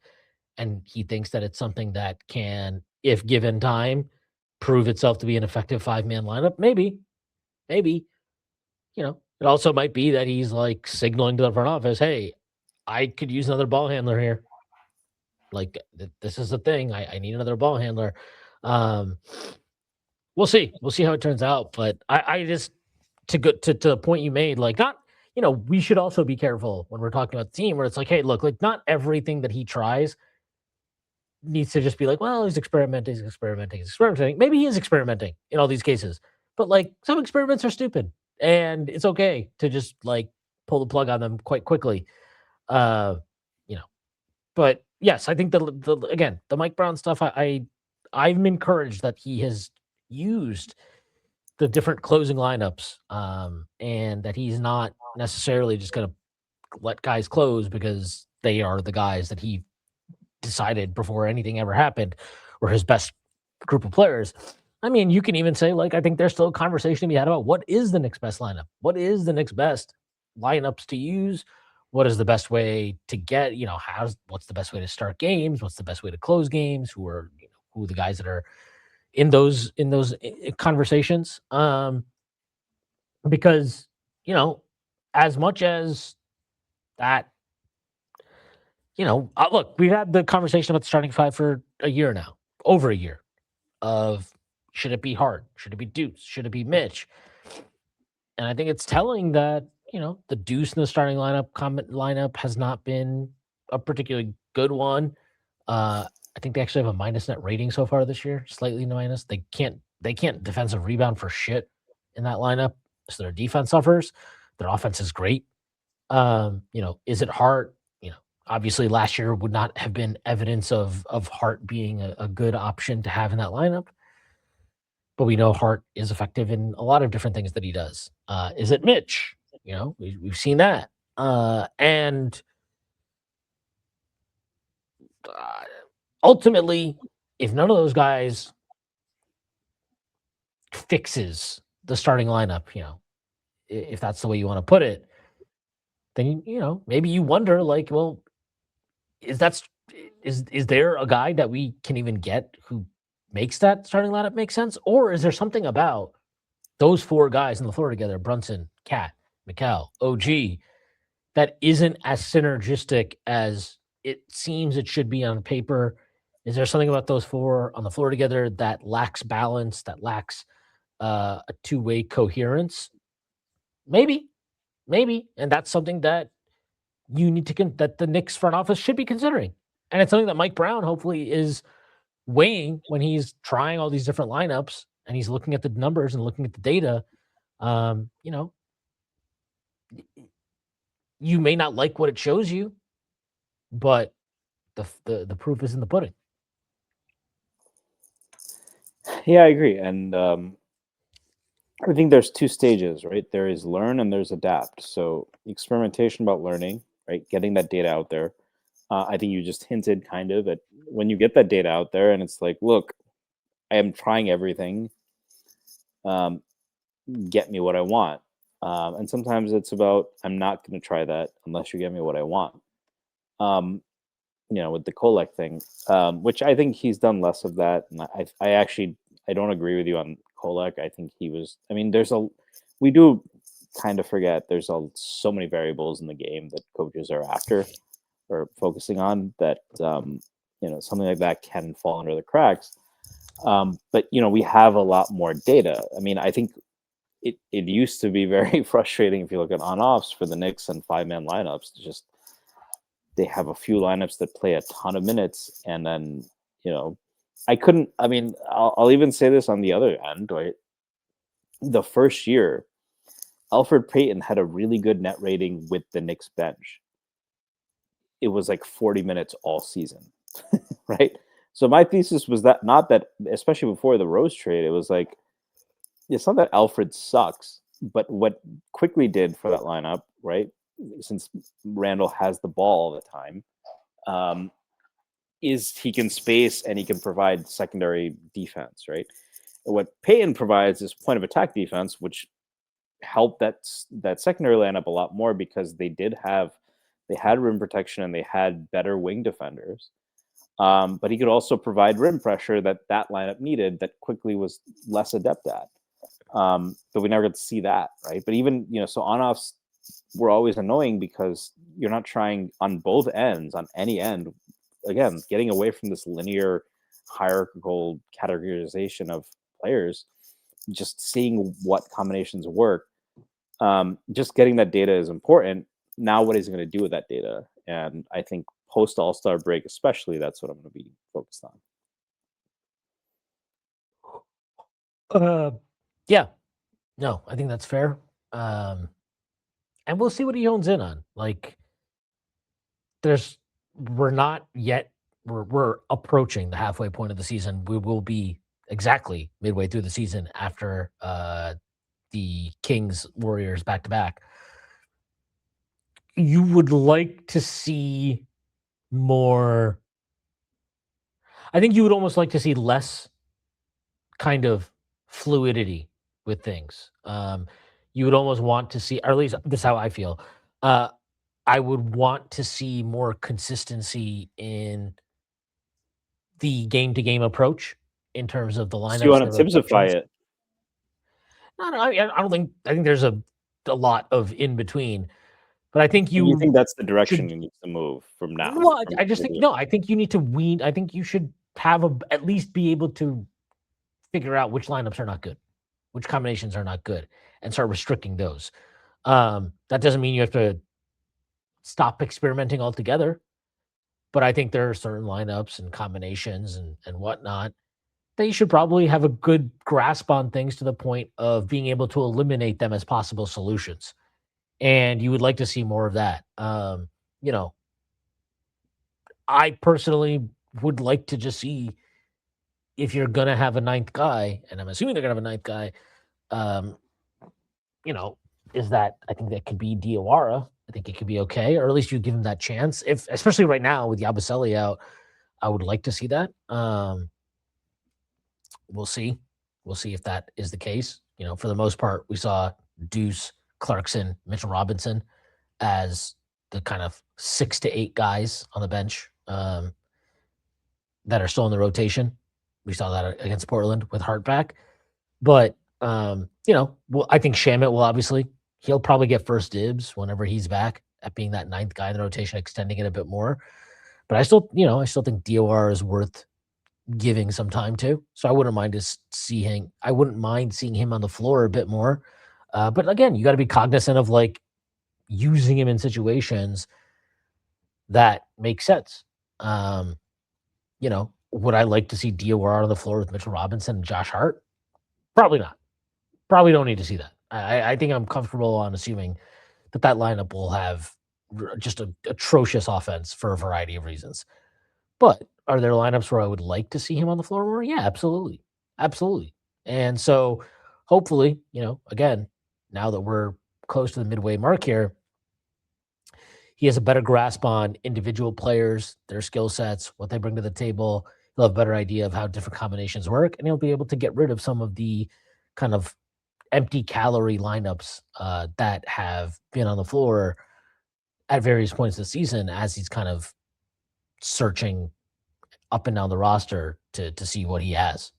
And he thinks that it's something that can, if given time, prove itself to be an effective 5-man lineup? Maybe. It also might be that he's like signaling to the front office, hey, I could use another ball handler here. Like, this is the thing. I need another ball handler. We'll see. We'll see how it turns out. But I just, to the point you made, like, not, we should also be careful when we're talking about the team where it's like, hey, look, like, not everything that he tries needs to just be like, well, he's experimenting. Maybe he is experimenting in all these cases. But like, some experiments are stupid. And it's okay to just like pull the plug on them quite quickly. But yes, I think the Mike Brown stuff, I'm encouraged that he has used the different closing lineups, and that he's not necessarily just going to let guys close because they are the guys that he decided before anything ever happened were his best group of players. I mean, you can even say, like, I think there's still a conversation to be had about what is the Knicks' best lineup? What is the Knicks' best lineups to use? What is the best way to get, what's the best way to start games? What's the best way to close games? Who are the guys that are in those conversations? Because, as much as that, look, we've had the conversation about the starting 5 for a year now, over a year, of should it be Hart? Should it be Deuce? Should it be Mitch? And I think it's telling that, the Deuce in the starting lineup has not been a particularly good one. I think they actually have a minus net rating so far this year, slightly minus. They can't defensive rebound for shit in that lineup. So their defense suffers. Their offense is great. Is it Hart? Obviously last year would not have been evidence of Hart being a good option to have in that lineup. But we know Hart is effective in a lot of different things that he does. Is it Mitch? We've seen that. And ultimately, if none of those guys fixes the starting lineup, if that's the way you want to put it, then maybe you wonder, like, well, is there a guy that we can even get who makes that starting lineup make sense, or is there something about those four guys on the floor together, Brunson, Cat, Mikal, OG, that isn't as synergistic as it seems it should be on paper? Is there something about those four on the floor together that lacks balance, that lacks a two-way coherence? Maybe, and that's something that you need to that the Knicks front office should be considering, and it's something that Mike Brown hopefully is weighing when he's trying all these different lineups and he's looking at the numbers and looking at the data. You may not like what it shows you, but the proof is in the pudding. Yeah, I agree. And I think there's two stages, right? There is learn and there's adapt. So experimentation about learning, right? Getting that data out there. I think you just hinted kind of at when you get that data out there and it's like, look, I am trying everything. Get me what I want. And sometimes it's about, I'm not going to try that unless you get me what I want. With the Kolek thing, which I think he's done less of that. And I actually, I don't agree with you on Kolek. I think he was, I mean, we do kind of forget there's so many variables in the game that coaches are after or focusing on that, something like that can fall under the cracks. But, we have a lot more data. I mean, I think it used to be very frustrating if you look at on-offs for the Knicks and 5-man lineups. Just they have a few lineups that play a ton of minutes, and then I'll even say this on the other end, right? The first year, Elfrid Payton had a really good net rating with the Knicks bench. It was like 40 minutes all season, right? So my thesis was that not that, especially before the Rose trade, it was like, it's not that Elfrid sucks, but what Quickly did for that lineup, right? Since Randall has the ball all the time, is he can space and he can provide secondary defense, right? What Payton provides is point of attack defense, which helped that secondary lineup a lot more because they had rim protection and they had better wing defenders. But he could also provide rim pressure that lineup needed that Quickly was less adept at. But we never get to see that, right? But even, so on-offs were always annoying because you're not trying on both ends, on any end. Again, getting away from this linear hierarchical categorization of players, just seeing what combinations work. Just getting that data is important. Now, what is he going to do with that data? And I think post All-Star break, especially, that's what I'm going to be focused on. Yeah, no, I think that's fair. And we'll see what he hones in on. Like, we're not yet. We're approaching the halfway point of the season. We will be exactly midway through the season after the Kings Warriors back to back. You would like to see more. I think you would almost like to see less kind of fluidity with things. You would almost want to see, or at least this is how I feel. I would want to see more consistency in the game-to-game approach in terms of the lineups. So you want to Tibbsify it? No, I think there's a lot of in between, but I think you think that's the direction you need to move from now. Well, I just think no. I think you need to wean. I think you should have at least be able to figure out which lineups are not good, which combinations are not good, and start restricting those. That doesn't mean you have to stop experimenting altogether, but I think there are certain lineups and combinations and whatnot that you should probably have a good grasp on things to the point of being able to eliminate them as possible solutions. And you would like to see more of that. I personally would like to just see if you're going to have a ninth guy, and I'm assuming they're going to have a ninth guy, is that I think that could be Diawara. I think it could be okay, or at least you give him that chance. Especially right now with Yabusele out, I would like to see that. We'll see. We'll see if that is the case. For the most part, we saw Deuce, Clarkson, Mitchell Robinson as the kind of 6 to 8 guys on the bench that are still in the rotation. We saw that against Portland with Hart back. But, well, I think Shamit will he'll probably get first dibs whenever he's back at being that 9th guy in the rotation, extending it a bit more. But I still think DOR is worth giving some time to. So I wouldn't mind seeing him on the floor a bit more. But again, you got to be cognizant of using him in situations that make sense. Would I like to see DOR on the floor with Mitchell Robinson and Josh Hart? Probably not. Probably don't need to see that. I think I'm comfortable on assuming that lineup will have just an atrocious offense for a variety of reasons. But are there lineups where I would like to see him on the floor more? Yeah, absolutely. Absolutely. And so hopefully, again, now that we're close to the midway mark here, he has a better grasp on individual players, their skill sets, what they bring to the table. He'll have a better idea of how different combinations work, and he'll be able to get rid of some of the kind of empty calorie lineups that have been on the floor at various points of the season as he's kind of searching up and down the roster to see what he has.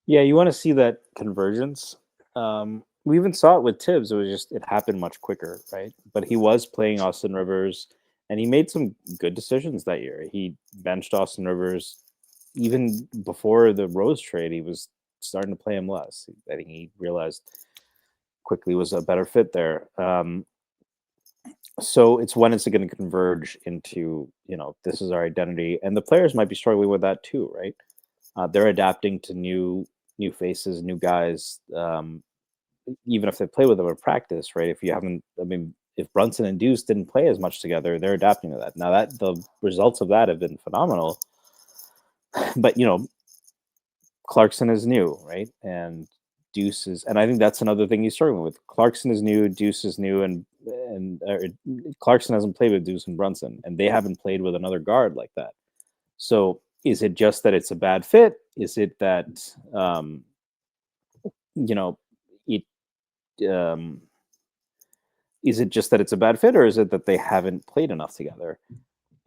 Yeah, you want to see that convergence. We even saw it with Tibbs. It happened much quicker, right? But he was playing Austin Rivers, and he made some good decisions that year. He benched Austin Rivers even before the Rose trade. He was starting to play him less. I think he realized quickly was a better fit there. So it's when it's going to converge into, this is our identity. And the players might be struggling with that too, right? They're adapting to new faces, new guys, even if they play with them in practice, right? If Brunson and Deuce didn't play as much together, they're adapting to that. Now that the results of that have been phenomenal, but Clarkson is new, right? And Deuce is, and I think that's another thing he's struggling with. Clarkson is new, Deuce is new, and Clarkson hasn't played with Deuce and Brunson, and they haven't played with another guard like that. So is it just that it's a bad fit? Is it that is it just that it's a bad fit, or is it that they haven't played enough together?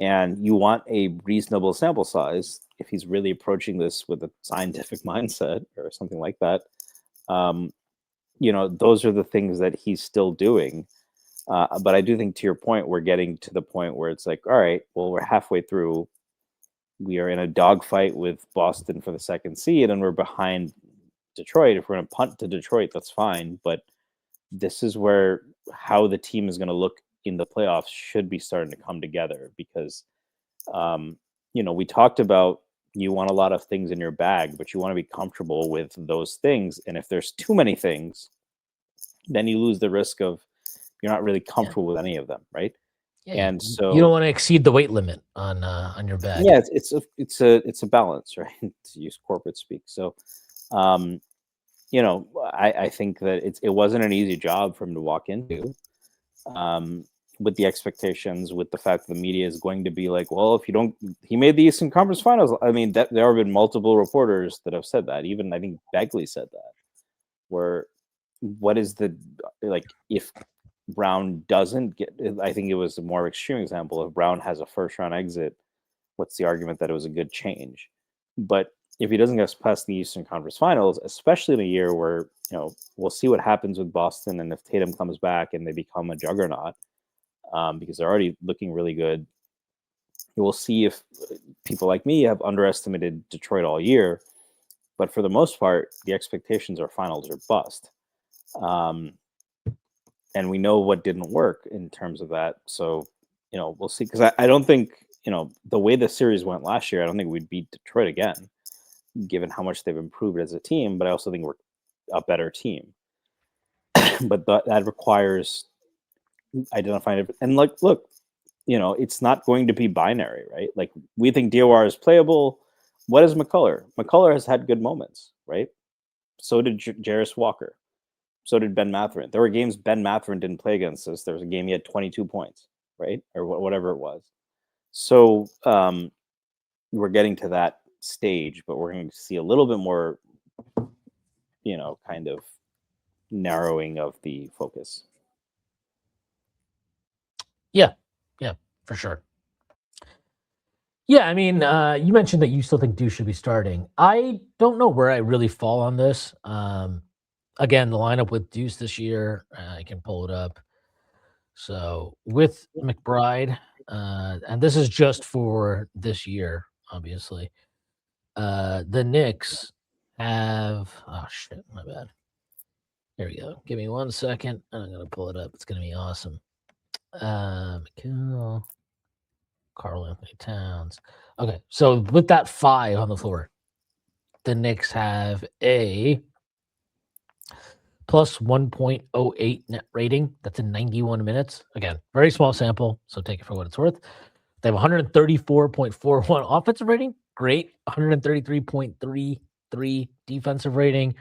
And you want a reasonable sample size if he's really approaching this with a scientific mindset or something like that. Those are the things that he's still doing. But I do think, to your point, we're getting to the point where it's like, all right, well, we're halfway through. We are in a dogfight with Boston for the 2nd seed, and we're behind Detroit. If we're going to punt to Detroit, that's fine. But this is where how the team is going to look in the playoffs should be starting to come together, because, we talked about you want a lot of things in your bag, but you want to be comfortable with those things. And if there's too many things, then you lose the risk of you're not really comfortable with any of them, right? Yeah, and so you don't want to exceed the weight limit on your bag. Yeah, it's a balance, right? To use corporate speak. So, I think that it wasn't an easy job for him to walk into, with the expectations, with the fact that the media is going to be like, well, if you don't, he made the Eastern Conference Finals. I mean, that there have been multiple reporters that have said that. Even I think Begley said that. Where, what is if Brown doesn't get? I think it was a more extreme example. If Brown has a first round exit, what's the argument that it was a good change? But if he doesn't get past the Eastern Conference Finals, especially in a year where, we'll see what happens with Boston, and if Tatum comes back and they become a juggernaut, because they're already looking really good, we'll see if people like me have underestimated Detroit all year. But for the most part, the expectations are finals or bust. And we know what didn't work in terms of that. So, we'll see. Because I don't think, the way the series went last year, I don't think we'd beat Detroit again, given how much they've improved as a team. But I also think we're a better team. But that requires identifying it. And look, it's not going to be binary, right? Like, we think DOR is playable. What is McCullough? McCullough has had good moments, right? So did Jarris Walker. So did Ben Mathurin. There were games Ben Mathurin didn't play against us. There was a game he had 22 points. right? Or whatever it was. So we're getting to that stage, but we're going to see a little bit more, kind of narrowing of the focus. Yeah, for sure. Yeah, I mean, you mentioned that you still think Deuce should be starting. I don't know where I really fall on this. Again, the lineup with Deuce this year, I can pull it up. So with McBride, and this is just for this year, obviously. The Knicks have my bad. Here we go. Give me 1 second. I'm gonna pull it up. It's gonna be awesome. Mikal, Karl Anthony Towns. Okay, so with that 5 on the floor, the Knicks have a plus 1.08 net rating. That's in 91 minutes. Again, very small sample, so take it for what it's worth. They have 134.41 offensive rating. Great. 133.33 defensive rating.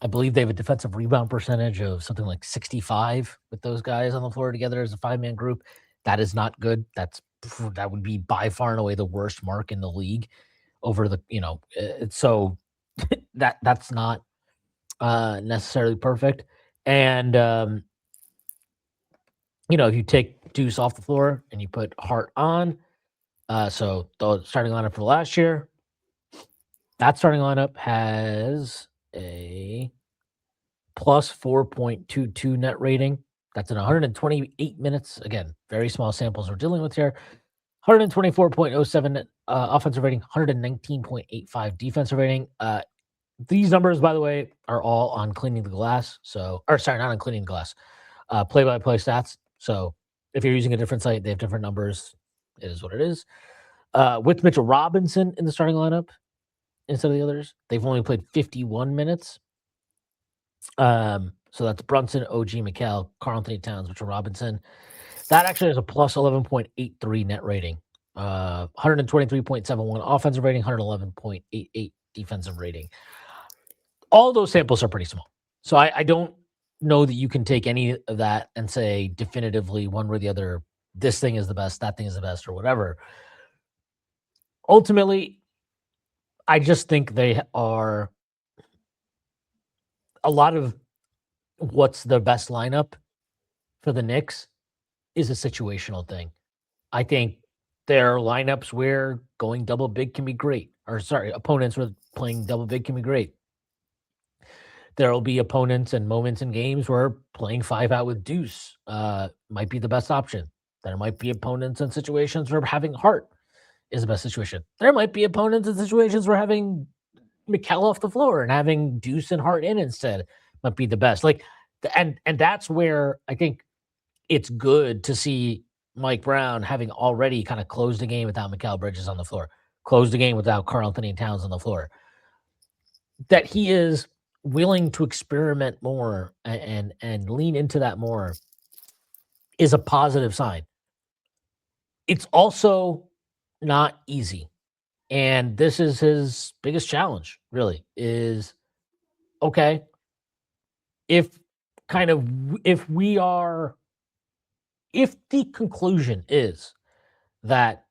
I believe they have a defensive rebound percentage of something like 65 with those guys on the floor together as a 5-man group. That is not good. That would be by far and away the worst mark in the league over the, so that's not necessarily perfect. And if you take Deuce off the floor and you put Hart on, so the starting lineup for last year, that starting lineup has a plus 4.22 net rating. That's in 128 minutes. Again, very small samples we're dealing with here. 124.07 offensive rating, 119.85 defensive rating. These numbers, by the way, are all on Cleaning the Glass. Not on Cleaning the Glass. Play-by-play stats. So if you're using a different site, they have different numbers. It is what it is. With Mitchell Robinson in the starting lineup instead of the others, they've only played 51 minutes. So that's Brunson, OG, Mikal, Karl Anthony Towns, Mitchell Robinson. That actually has a plus 11.83 net rating. 123.71 offensive rating, 111.88 defensive rating. All those samples are pretty small. So I don't know that you can take any of that and say definitively one way or the other, this thing is the best, that thing is the best, or whatever. Ultimately, I just think they are a lot of what's the best lineup for the Knicks is a situational thing. I think there are lineups where going double big can be great. Opponents with playing double big can be great. There will be opponents and moments in games where playing 5 out with Deuce might be the best option. There might be opponents and situations where having Hart is the best situation. There might be opponents and situations where having Mikal off the floor and having Deuce and Hart in instead might be the best. And that's where I think it's good to see Mike Brown having already kind of closed the game without Mikal Bridges on the floor, closed the game without Karl Anthony Towns on the floor, that he is willing to experiment more and lean into that more is a positive sign. It's also not easy. And this is his biggest challenge, really, is okay, if the conclusion is that,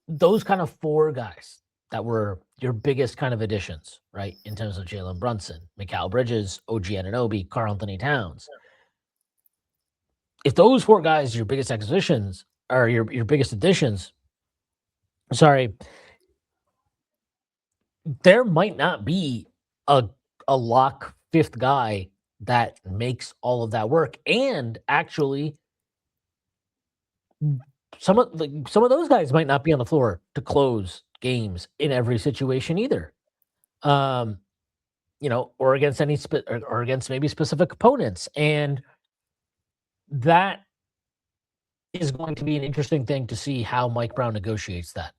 those kind of 4 guys that were your biggest kind of additions, right, in terms of Jalen Brunson, Mikal Bridges, OG Anunoby, Karl Anthony Towns. If those 4 guys are your biggest acquisitions or your biggest additions, there might not be a lock 5th guy that makes all of that work. And actually, some of those guys might not be on the floor to close games in every situation either. Or against or against maybe specific opponents. And that is going to be an interesting thing to see how Mike Brown negotiates that.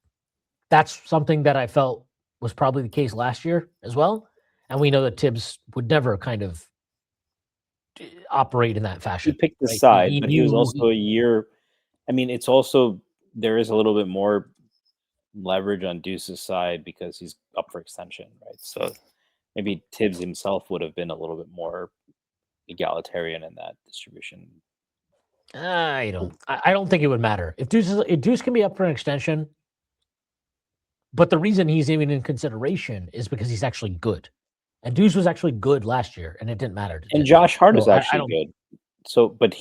That's something that I felt was probably the case last year as well. And we know that Tibbs would never kind of operate in that fashion. He picked the right? side, but he was also a year. I mean, it's also, there is a little bit more leverage on Deuce's side because he's up for extension, right? So maybe Tibbs himself would have been a little bit more egalitarian in that distribution. I don't think it would matter if Deuce can be up for an extension. But the reason he's even in consideration is because he's actually good. And Deuce was actually good last year, and it didn't matter to And Deuce. Josh Hart is So I actually don't. good. So, but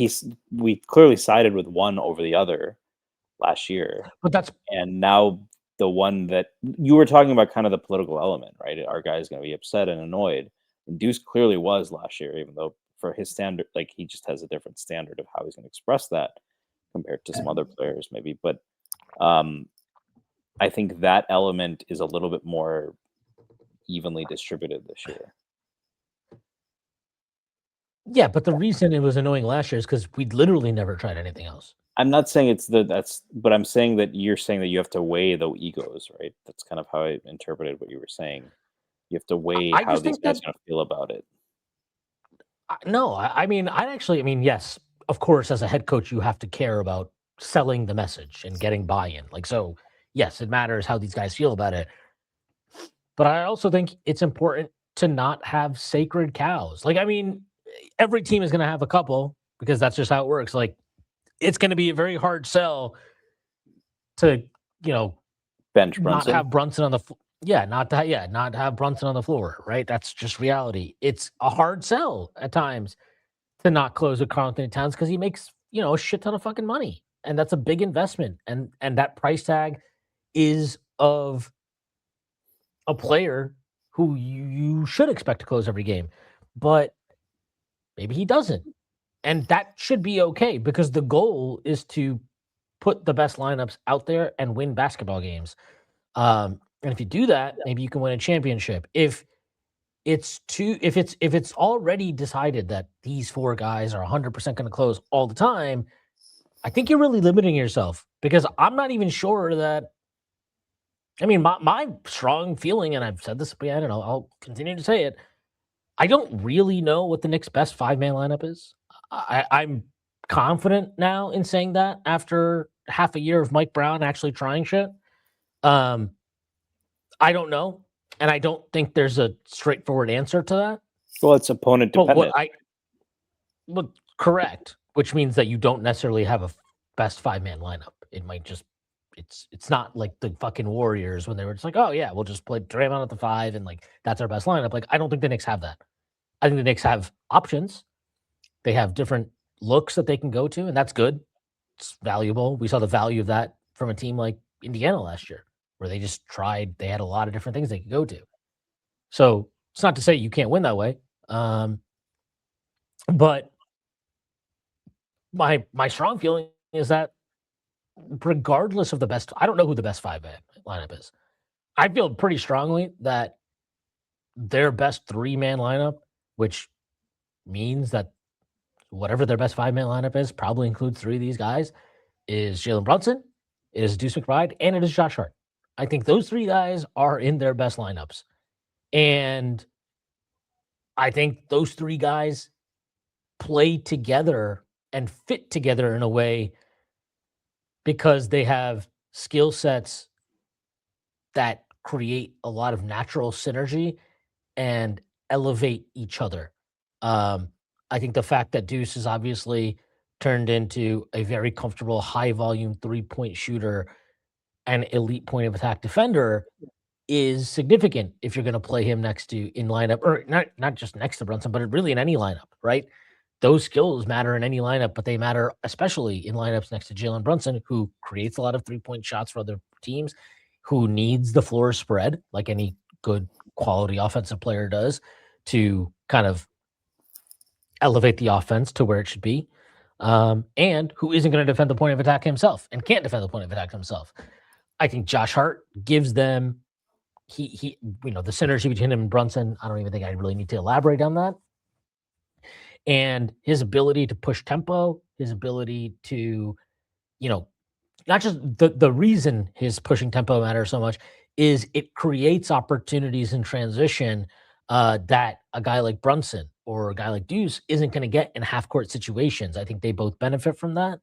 we clearly sided with one over the other last year, But that's and now the one that you were talking about, kind of the political element, right? Our guy's going to be upset and annoyed. And Deuce clearly was last year, even though for his standard, like he just has a different standard of how he's going to express that compared to some other players, maybe. But I think that element is a little bit more evenly distributed this year. yeah. But the reason it was annoying last year is because we literally never tried anything else. I'm not saying but I'm saying that you're saying that you have to weigh the egos, right? That's kind of how I interpreted what you were saying. You have to weigh I how just these think guys that are going to feel about it. no. I mean, I mean, yes, of course, as a head coach, you have to care about selling the message and getting buy-in. Like so, yes, it matters how these guys feel about it. But I also think it's important to not have sacred cows. Like, I mean, every team is going to have a couple because that's just how it works. Like, it's going to be a very hard sell to, Bench not Brunson. have Brunson on the not have Brunson on the floor, right? That's just reality. It's a hard sell at times to not close with Karl Anthony Towns because he makes, a shit ton of fucking money. And that's a big investment. And that price tag is of a player who you should expect to close every game. But maybe he doesn't. And that should be okay because the goal is to put the best lineups out there and win basketball games. And if you do that, maybe you can win a championship. If it's already decided that these four guys are 100% going to close all the time, I think you're really limiting yourself because I'm not even sure that. I mean, my strong feeling, and I've said this again, and I'll continue to say it. I don't really know what the Knicks' best 5-man lineup is. I'm confident now in saying that after half a year of Mike Brown actually trying shit. I don't know, and I don't think there's a straightforward answer to that. Well, it's opponent But dependent. correct, which means that you don't necessarily have a best 5-man lineup. It might just it's not like the fucking Warriors when they were just like, oh yeah, we'll just play Draymond at the 5 and like that's our best lineup. Like I don't think the Knicks have that. I think the Knicks have options. They have different looks that they can go to, and that's good. It's valuable. We saw the value of that from a team like Indiana last year, where they just tried. They had a lot of different things they could go to. So it's not to say you can't win that way, but my strong feeling is that regardless of the best, I don't know who the best 5-man lineup is. I feel pretty strongly that their best 3-man lineup, which means that whatever their best 5-man lineup is, probably includes 3 of these guys, is Jalen Brunson, it is Deuce McBride, and it is Josh Hart. I think those 3 guys are in their best lineups. And I think those 3 guys play together and fit together in a way because they have skill sets that create a lot of natural synergy and elevate each other. I think the fact that Deuce is obviously turned into a very comfortable, high volume 3-point shooter and elite point of attack defender is significant if you're going to play him next to in lineup or not just next to Brunson, but really in any lineup, right? Those skills matter in any lineup, but they matter especially in lineups next to Jalen Brunson, who creates a lot of 3-point shots for other teams, who needs the floor spread like any good quality offensive player does to kind of elevate the offense to where it should be, and who isn't going to defend the point of attack himself and can't defend the point of attack himself. I think Josh Hart gives them the synergy between him and Brunson. I don't even think I really need to elaborate on that. And his ability to push tempo, his ability to, not just the reason his pushing tempo matters so much is it creates opportunities in transition that a guy like Brunson or a guy like Deuce isn't going to get in half court situations. I think they both benefit from that.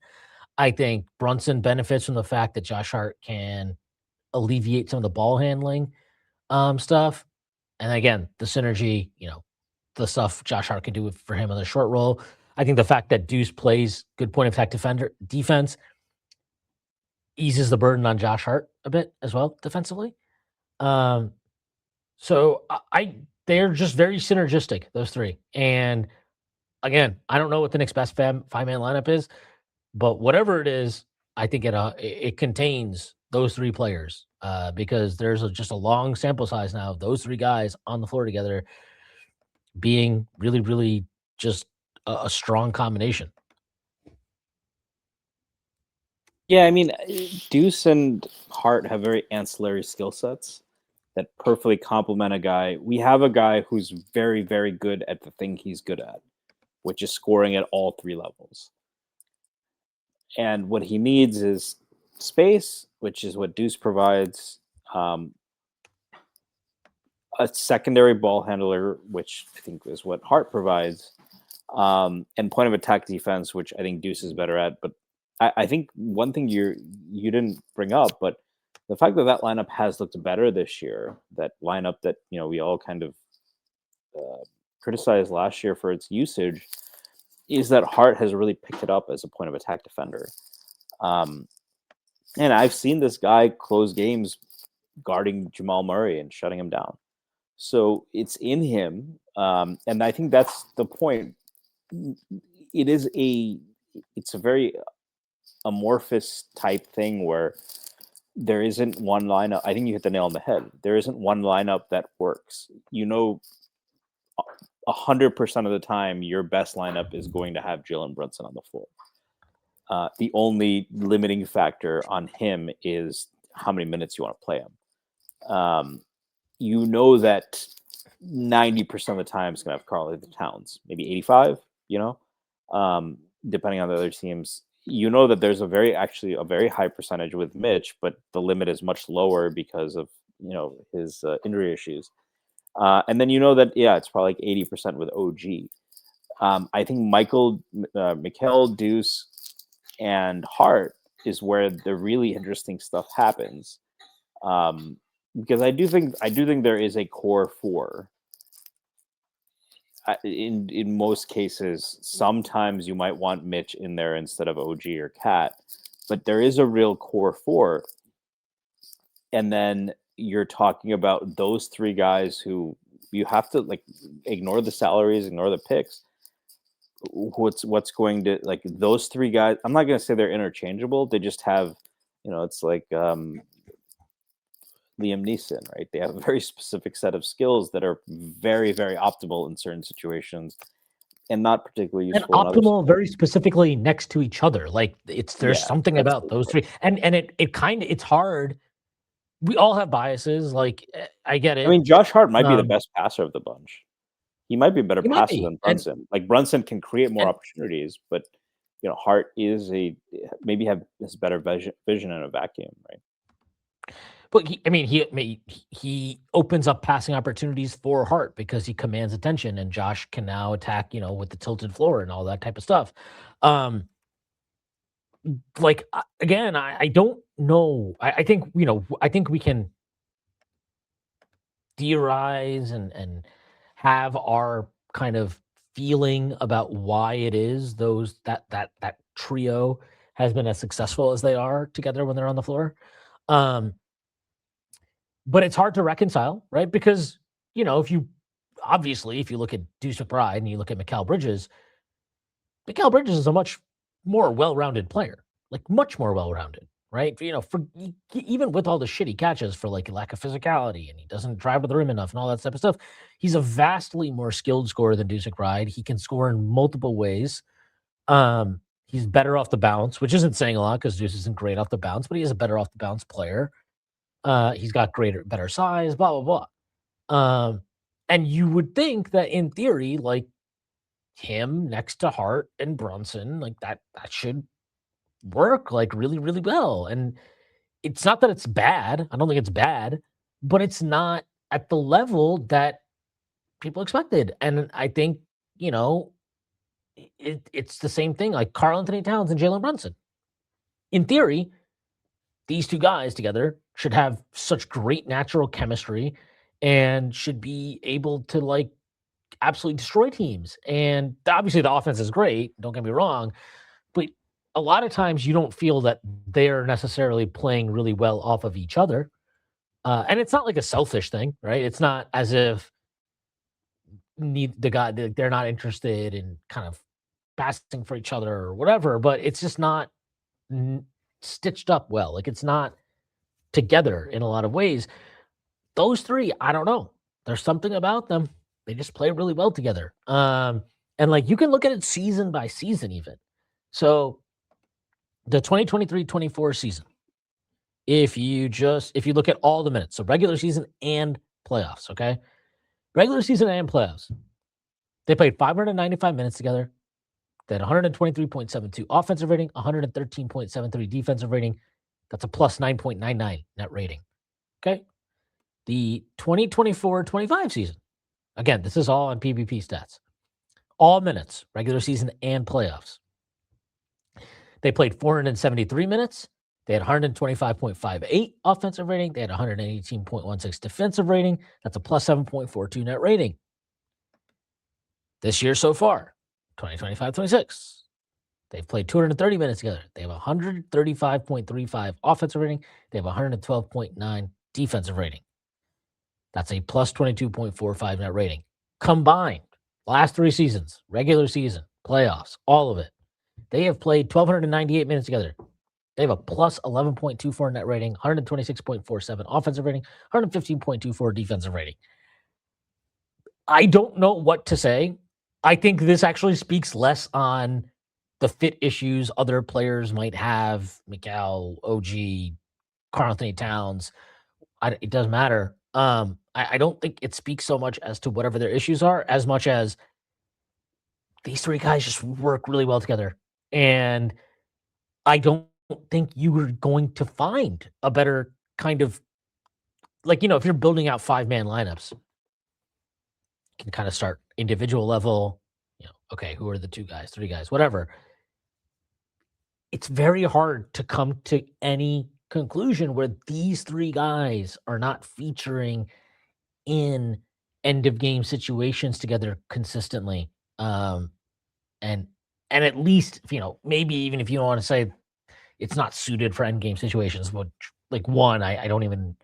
I think Brunson benefits from the fact that Josh Hart can alleviate some of the ball handling stuff. And again, the synergy, the stuff Josh Hart can do for him on the short roll. I think the fact that Deuce plays good point of attack defense eases the burden on Josh Hart a bit as well defensively. So they're just very synergistic, those three. And again, I don't know what the Knicks' best five-man lineup is, but whatever it is, I think it contains those three players because there's just a long sample size now of those three guys on the floor together being really, really just a strong combination. Yeah, I mean, Deuce and Hart have very ancillary skill sets that perfectly complement a guy. We have a guy who's very, very good at the thing he's good at, which is scoring at all three levels. And what he needs is space, which is what Deuce provides, a secondary ball handler, which I think is what Hart provides, and point of attack defense, which I think Deuce is better at. But I think one thing you didn't bring up, but the fact that that lineup has looked better this year, that lineup that we all kind of criticized last year for its usage, is that Hart has really picked it up as a point of attack defender. And I've seen this guy close games guarding Jamal Murray and shutting him down. So it's in him. And I think that's the point. It's a very amorphous type thing where there isn't one lineup. I think you hit the nail on the head. There isn't one lineup that works. 100% of the time, your best lineup is going to have Jalen Brunson on the floor. The only limiting factor on him is how many minutes you want to play him. That 90% of the time is going to have Karl-Anthony Towns, maybe 85, depending on the other teams. That there's a very high percentage with Mitch, but the limit is much lower because of, his injury issues. And then that, it's probably like 80% with OG. I think Mikal, Deuce, and Hart is where the really interesting stuff happens. Because I do think there is a core four. In most cases, sometimes you might want Mitch in there instead of OG or Cat, but there is a real core four. And then you're talking about those three guys who you have to ignore the salaries, ignore the picks. What's going to those three guys? I'm not going to say they're interchangeable. They just have, it's like Liam Neeson, right? They have a very specific set of skills that are very, very optimal in certain situations and not particularly useful. And optimal, very specifically next to each other. There's something about those three, and it's hard. We all have biases. I get it. I mean, Josh Hart might be the best passer of the bunch. He might be a better passer than Brunson. Brunson can create more opportunities, but Hart has better vision in a vacuum, right? But he opens up passing opportunities for Hart because he commands attention, and Josh can now attack, with the tilted floor and all that type of stuff. Again, I don't know. I think we can theorize and have our kind of feeling about why it is that trio has been as successful as they are together when they're on the floor. But it's hard to reconcile, right? Because, if you look at Deuce McBride and you look at Mikal Bridges is a much more well-rounded player, much more well-rounded, right? For even with all the shit he catches for lack of physicality and he doesn't drive to the rim enough and all that type of stuff, he's a vastly more skilled scorer than Deuce McBride. He can score in multiple ways. He's better off the bounce, which isn't saying a lot because Deuce isn't great off the bounce, but he is a better off the bounce player. He's got better size, blah, blah, blah. And you would think that in theory, him next to Hart and Brunson, that should work really, really well. And it's not that it's bad. I don't think it's bad, but it's not at the level that people expected. And I think, it's the same thing like Karl-Anthony Towns and Jalen Brunson. In theory, these two guys together should have such great natural chemistry and should be able to absolutely destroy teams. And obviously the offense is great, don't get me wrong, but a lot of times you don't feel that they're necessarily playing really well off of each other. And it's not like a selfish thing, right? It's not as if they're not interested in kind of passing for each other or whatever, but it's just not stitched up well. Like it's not together in a lot of ways. Those three, I don't know. There's something about them. They just play really well together. And like you can look at it season by season, even. So the 2023-24 season, if you look at all the minutes, so regular season and playoffs, okay? Regular season and playoffs. They played 595 minutes together. They had 123.72 offensive rating, 113.73 defensive rating. That's a plus 9.99 net rating. Okay. The 2024-25 season. Again, this is all on PBP stats. All minutes, regular season and playoffs. They played 473 minutes. They had 125.58 offensive rating. They had 118.16 defensive rating. That's a plus 7.42 net rating. This year so far, 2025-26, they've played 230 minutes together. They have 135.35 offensive rating. They have 112.9 defensive rating. That's a plus 22.45 net rating. Combined, last three seasons, regular season, playoffs, all of it, they have played 1,298 minutes together. They have a plus 11.24 net rating, 126.47 offensive rating, 115.24 defensive rating. I don't know what to say. I think this actually speaks less on the fit issues other players might have, Mikal, OG, Karl-Anthony Towns. It doesn't matter. I don't think it speaks so much as to whatever their issues are, as much as these three guys just work really well together. And I don't think you were going to find a better kind of, like, if you're building out 5-man lineups, you can kind of start individual level, okay, who are the 2 guys, 3 guys, whatever. It's very hard to come to any conclusion where these 3 guys are not featuring in end of game situations together consistently. And at least, maybe even if you don't want to say it's not suited for end game situations, but like one, I don't even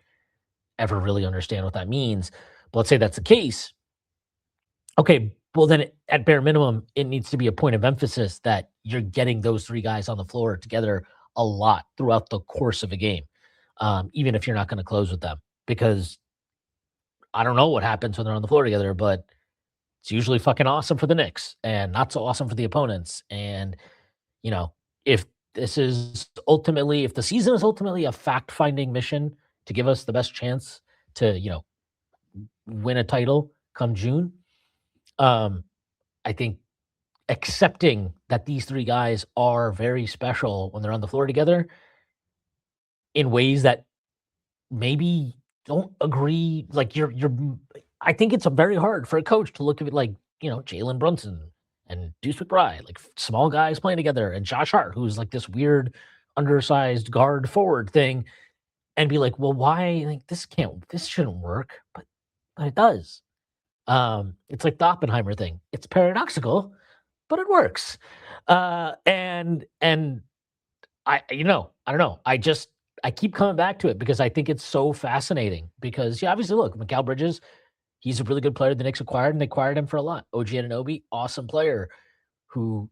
ever really understand what that means. But let's say that's the case. Okay, well then at bare minimum, it needs to be a point of emphasis that you're getting those 3 guys on the floor together a lot throughout the course of a game, even if you're not going to close with them. Because I don't know what happens when they're on the floor together, but it's usually fucking awesome for the Knicks and not so awesome for the opponents. And, if the season is ultimately a fact-finding mission to give us the best chance to, win a title come June, I think accepting that these 3 guys are very special when they're on the floor together in ways that maybe don't agree. Like I think it's very hard for a coach to look at it like, Jalen Brunson and Deuce McBride, like small guys playing together, and Josh Hart, who's like this weird undersized guard forward thing, and be like, well, why? Like this shouldn't work, but it does. It's like the Oppenheimer thing. It's paradoxical, but it works. And I don't know. I keep coming back to it because I think it's so fascinating because obviously look, Mikal Bridges, he's a really good player the Knicks acquired, and they acquired him for a lot. OG Anunoby, awesome player who,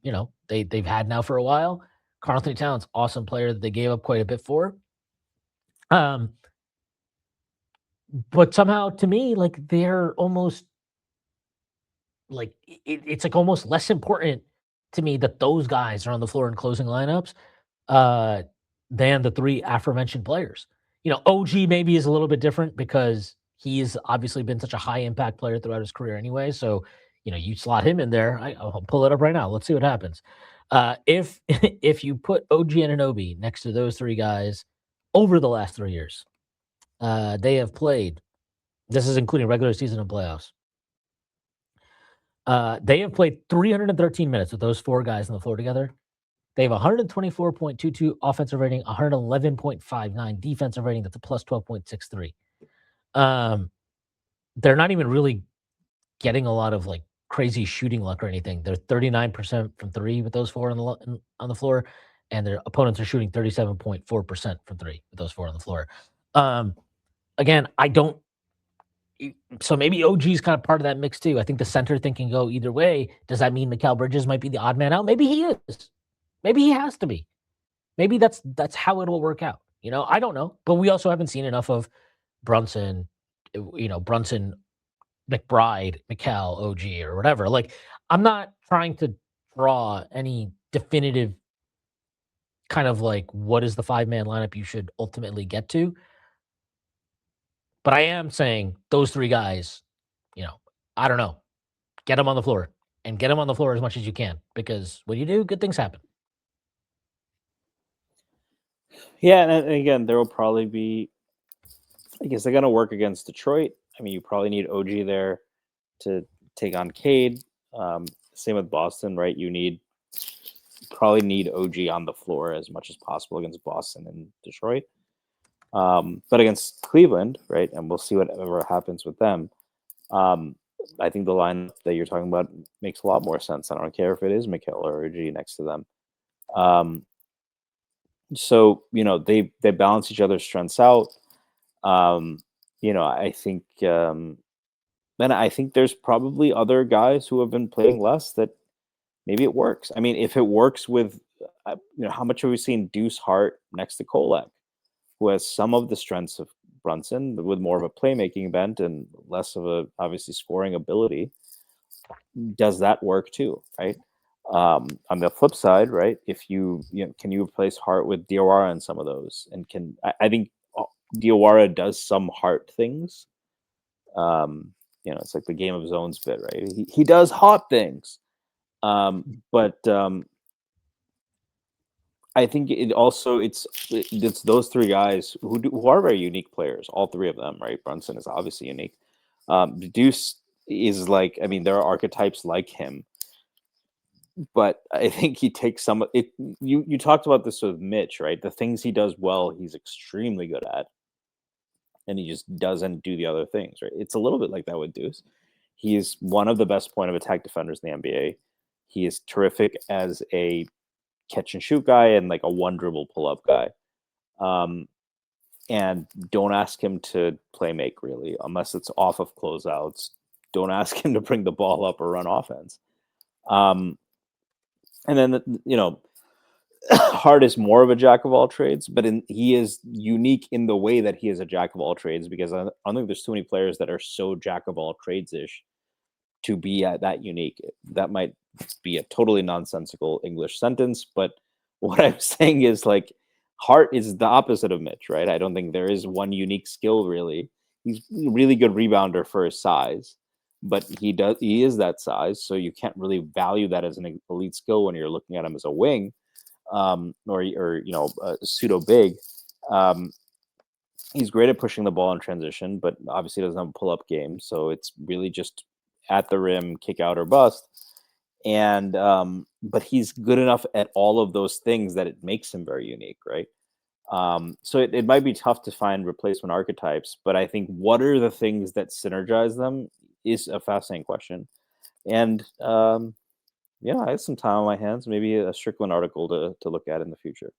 they've had now for a while. Karl-Anthony Towns, awesome player that they gave up quite a bit for. But somehow to me, like they're almost like it's like almost less important to me that those guys are on the floor in closing lineups than the 3 aforementioned players. OG maybe is a little bit different because he's obviously been such a high impact player throughout his career anyway. So, you slot him in there. I'll pull it up right now. Let's see what happens. If if you put OG Anunoby next to those 3 guys over the last 3 years, they have played, this is including regular season and playoffs. They have played 313 minutes with those 4 guys on the floor together. They have 124.22 offensive rating, 111.59 defensive rating. That's a plus 12.63. They're not even really getting a lot of like crazy shooting luck or anything. They're 39% from three with those four on the floor, and their opponents are shooting 37.4% from three with those four on the floor. Again, I don't. So maybe OG is kind of part of that mix too. I think the center thing can go either way. Does that mean Mikal Bridges might be the odd man out? Maybe he is. Maybe he has to be. Maybe that's how it'll work out. I don't know. But we also haven't seen enough of Brunson, Brunson, McBride, Mikal, OG, or whatever. Like, I'm not trying to draw any definitive kind of like what is the 5-man lineup you should ultimately get to. But I am saying those three guys, I don't know, get them on the floor and get them on the floor as much as you can, because when you do, good things happen. Yeah, and again, there will probably be. I guess they're gonna work against Detroit. I mean, you probably need OG there to take on Cade. Same with Boston, right? You probably need OG on the floor as much as possible against Boston and Detroit. But against Cleveland, right? And we'll see whatever happens with them. I think the line that you're talking about makes a lot more sense. I don't care if it is Mikal or OG next to them. So they balance each other's strengths out. I think, and I think there's probably other guys who have been playing less that maybe it works. I mean, if it works with, how much have we seen Deuce Hart next to Kolek, who has some of the strengths of Brunson, with more of a playmaking bent and less of a obviously scoring ability? Does that work too, right? On the flip side, right? If can you replace Hart with Diawara in some of those? And I think Diawara does some Hart things. It's like the Game of Zones bit, right? He does hot things. But I think it's those three guys who are very unique players, all three of them, right? Brunson is obviously unique. Deuce is like, I mean, there are archetypes like him, but I think he takes some of it. You talked about this with Mitch, right? The things he does well, he's extremely good at, and he just doesn't do the other things, right? It's a little bit like that with Deuce. He is one of the best point of attack defenders in the NBA. He is terrific as a catch and shoot guy and like a one dribble pull up guy. And don't ask him to play make really, unless it's off of closeouts. Don't ask him to bring the ball up or run offense. And then, Hart is more of a jack of all trades, but he is unique in the way that he is a jack of all trades, because I don't think there's too many players that are so jack of all trades-ish to be that unique. That might be a totally nonsensical English sentence, but what I'm saying is, like, Hart is the opposite of Mitch, right? I don't think there is one unique skill really. He's a really good rebounder for his size, but he is that size, so you can't really value that as an elite skill when you're looking at him as a wing, or a pseudo big. He's great at pushing the ball in transition, but obviously doesn't have a pull up game, so it's really just at the rim, kick out or bust. And but he's good enough at all of those things that it makes him very unique, right? So it might be tough to find replacement archetypes, but I think what are the things that synergize them is a fascinating question. And I have some time on my hands, maybe a Strickland article to look at in the future.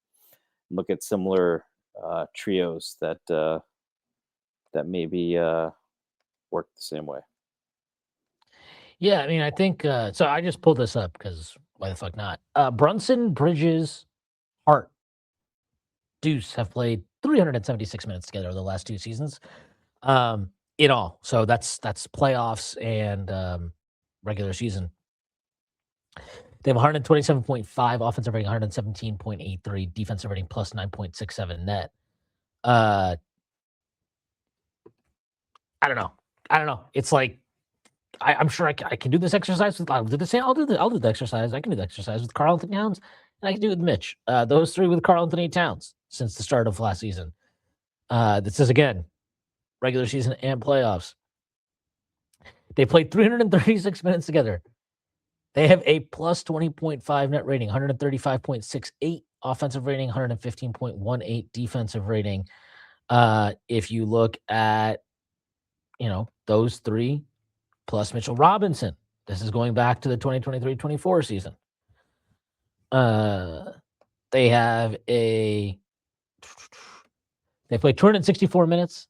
Look at similar trios that maybe work the same way. Yeah, I mean, I think so. I just pulled this up because why the fuck not? Brunson, Bridges, Hart, Deuce have played 376 minutes together over the last 2 seasons, in all. So that's playoffs and regular season. They have 127.5 offensive rating, 117.83 defensive rating, plus 9.67 net. I don't know. It's like I'm sure I can do this exercise with. I'll do the exercise. I can do the exercise with Karl Anthony Towns, and I can do it with Mitch. Those three with Karl Anthony Towns since the start of last season. This is again regular season and playoffs. They played 336 minutes together. They have a plus 20.5 net rating, 135.68 offensive rating, 115.18 defensive rating. If you look at, those three plus Mitchell Robinson. This is going back to the 2023-24 season. They played 264 minutes.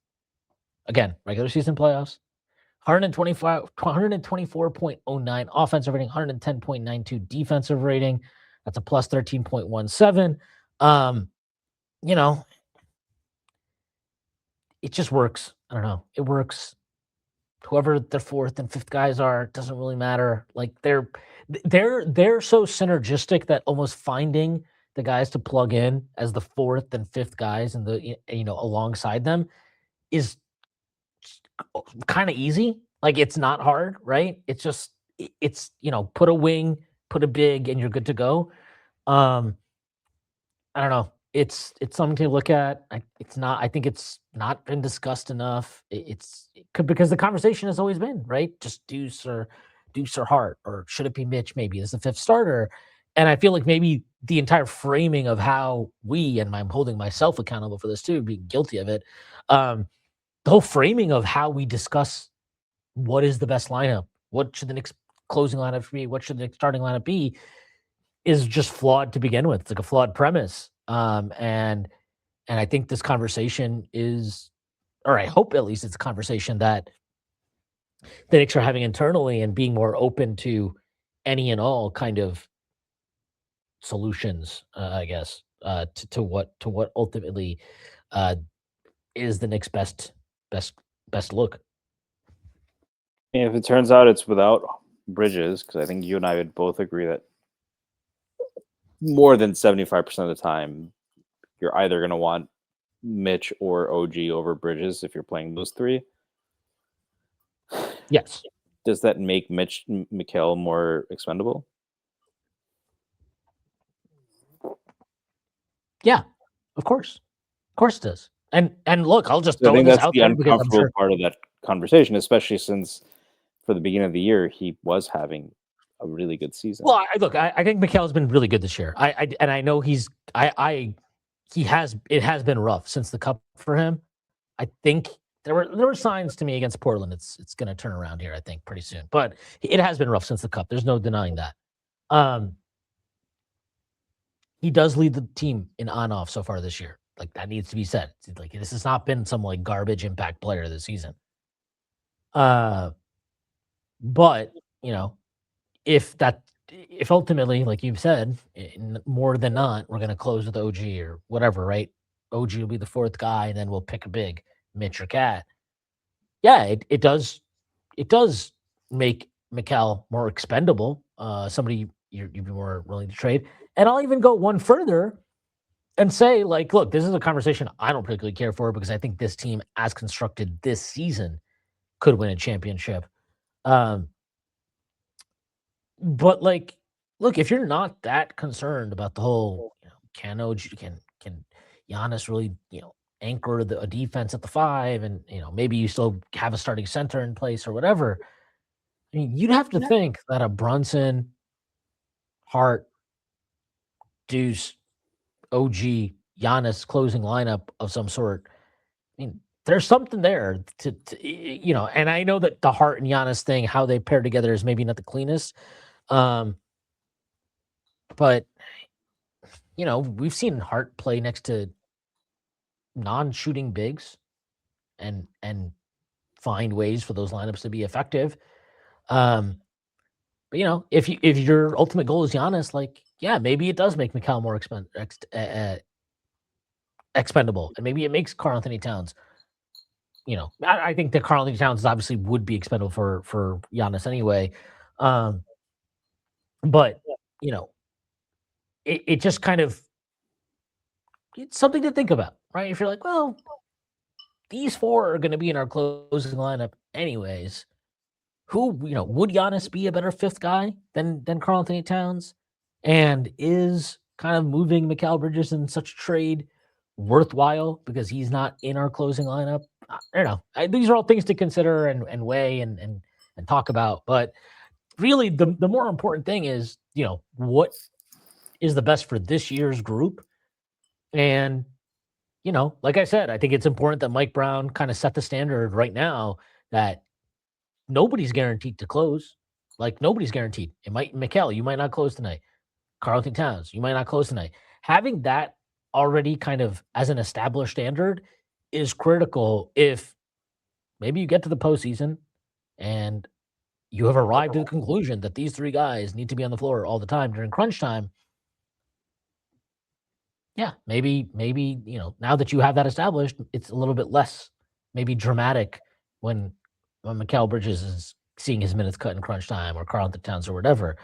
Again, regular season playoffs. 124.09 offensive rating, 110.92 defensive rating. That's a plus 13.17. It just works. I don't know. It works. Whoever the fourth and fifth guys are doesn't really matter. Like they're so synergistic that almost finding the guys to plug in as the fourth and fifth guys and alongside them is kind of easy. Like it's not hard, right? It's just put a wing, put a big, and you're good to go. I don't know. It's something to look at. I think it's not been discussed enough. Because the conversation has always been, right? Just Deuce or Hart, or should it be Mitch maybe as the fifth starter? And I feel like maybe the entire framing of how and I'm holding myself accountable for this too, being guilty of it. The whole framing of how we discuss what is the best lineup, what should the Knicks closing lineup be, what should the Knicks starting lineup be, is just flawed to begin with. It's like a flawed premise. And I think this conversation is, or I hope at least it's a conversation that the Knicks are having internally and being more open to any and all kind of solutions, I guess, to what ultimately is the Knicks' best look. If it turns out it's without Bridges, because I think you and I would both agree that more than 75% of the time, you're either going to want Mitch or OG over Bridges if you're playing those three. Yes. Does that make Mikal more expendable? Yeah, of course. Of course it does. And look, I'll just I think this that's out the there because I'm uncomfortable sure part of that conversation, especially since for the beginning of the year, he was having a really good season. Well, I think Mikal's been really good this year. I know it has been rough since the cup for him. I think there were signs to me against Portland. It's going to turn around here, I think, pretty soon. But it has been rough since the cup. There's no denying that. He does lead the team in on-off so far this year. Like that needs to be said. Like this has not been some like garbage impact player this season. But if ultimately, like you've said, more than not, we're going to close with OG or whatever, right? OG will be the fourth guy, and then we'll pick a big Mitch or Cat. Yeah, it does make Mikal more expendable. Somebody you'd be more willing to trade. And I'll even go one further and say, like, look, this is a conversation I don't particularly care for because I think this team, as constructed this season, could win a championship. But like, look, if you're not that concerned about the whole, can Giannis really, anchor a defense at the 5, and maybe you still have a starting center in place or whatever. I mean, you'd have to think that a Brunson, Hart, Deuce, OG, Giannis closing lineup of some sort. I mean, there's something there to and I know that the Hart and Giannis thing, how they pair together, is maybe not the cleanest. But we've seen Hart play next to non-shooting bigs and find ways for those lineups to be effective. But if your ultimate goal is Giannis, like, yeah, maybe it does make Mikal more expendable, and maybe it makes Karl-Anthony Towns. I think that Karl-Anthony Towns obviously would be expendable for Giannis anyway. But it just kind of, it's something to think about, right? If you're like, well, these 4 are going to be in our closing lineup anyways. Who, would Giannis be a better fifth guy than Karl-Anthony Towns? And is kind of moving Mikal Bridges in such a trade worthwhile because he's not in our closing lineup? I don't know. These are all things to consider and weigh and talk about. But really, the more important thing is, what is the best for this year's group? And, like I said, I think it's important that Mike Brown kind of set the standard right now that nobody's guaranteed to close. Like nobody's guaranteed. It might Mikal, you might not close tonight. Carlton Towns, you might not close tonight. Having that already kind of as an established standard is critical if maybe you get to the postseason and you have arrived at the conclusion that these three guys need to be on the floor all the time during crunch time. Yeah, maybe, now that you have that established, it's a little bit less maybe dramatic when Mikal Bridges is seeing his minutes cut in crunch time or Carlton Towns or whatever.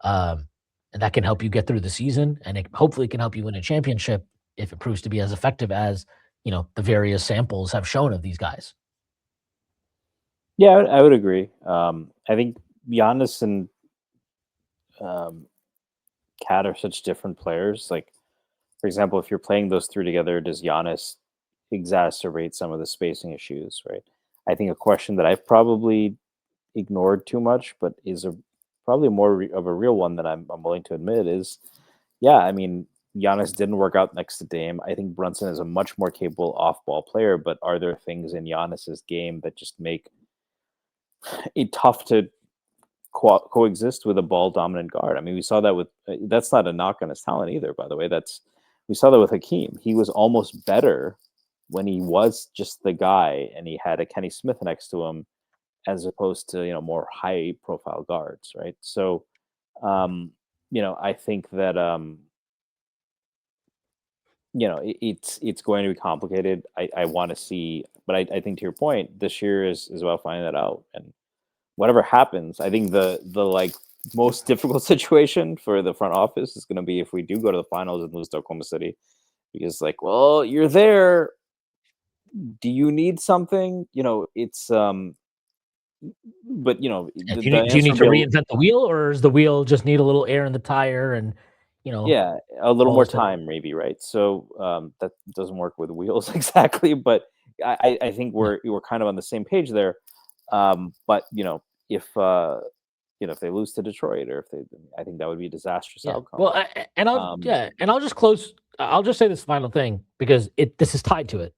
And that can help you get through the season, and it hopefully can help you win a championship if it proves to be as effective as, the various samples have shown of these guys. Yeah, I would agree. I think Giannis and Cat are such different players. Like, for example, if you're playing those three together, does Giannis exacerbate some of the spacing issues, right? I think a question that I've probably ignored too much, but is probably more of a real one that I'm willing to admit is, yeah, I mean, Giannis didn't work out next to Dame. I think Brunson is a much more capable off-ball player, but are there things in Giannis's game that just make it tough to coexist with a ball-dominant guard? I mean, we saw that with that's not a knock on his talent either, by the way. We saw that with Hakeem. He was almost better when he was just the guy and he had a Kenny Smith next to him, as opposed to more high-profile guards, right? So, I think that it's going to be complicated. I want to see, but I think to your point, this year is about finding that out. And whatever happens, I think the like most difficult situation for the front office is going to be if we do go to the finals and lose to Oklahoma City, because well, you're there. Do you need something? It's but do you need to reinvent the wheel, or does the wheel just need a little air in the tire and yeah, a little more time maybe, right? So that doesn't work with wheels exactly, but I think we're kind of on the same page there. But if if they lose to Detroit, or I think that would be a disastrous outcome. Well, I'll just close. I'll just say this final thing because this is tied to it.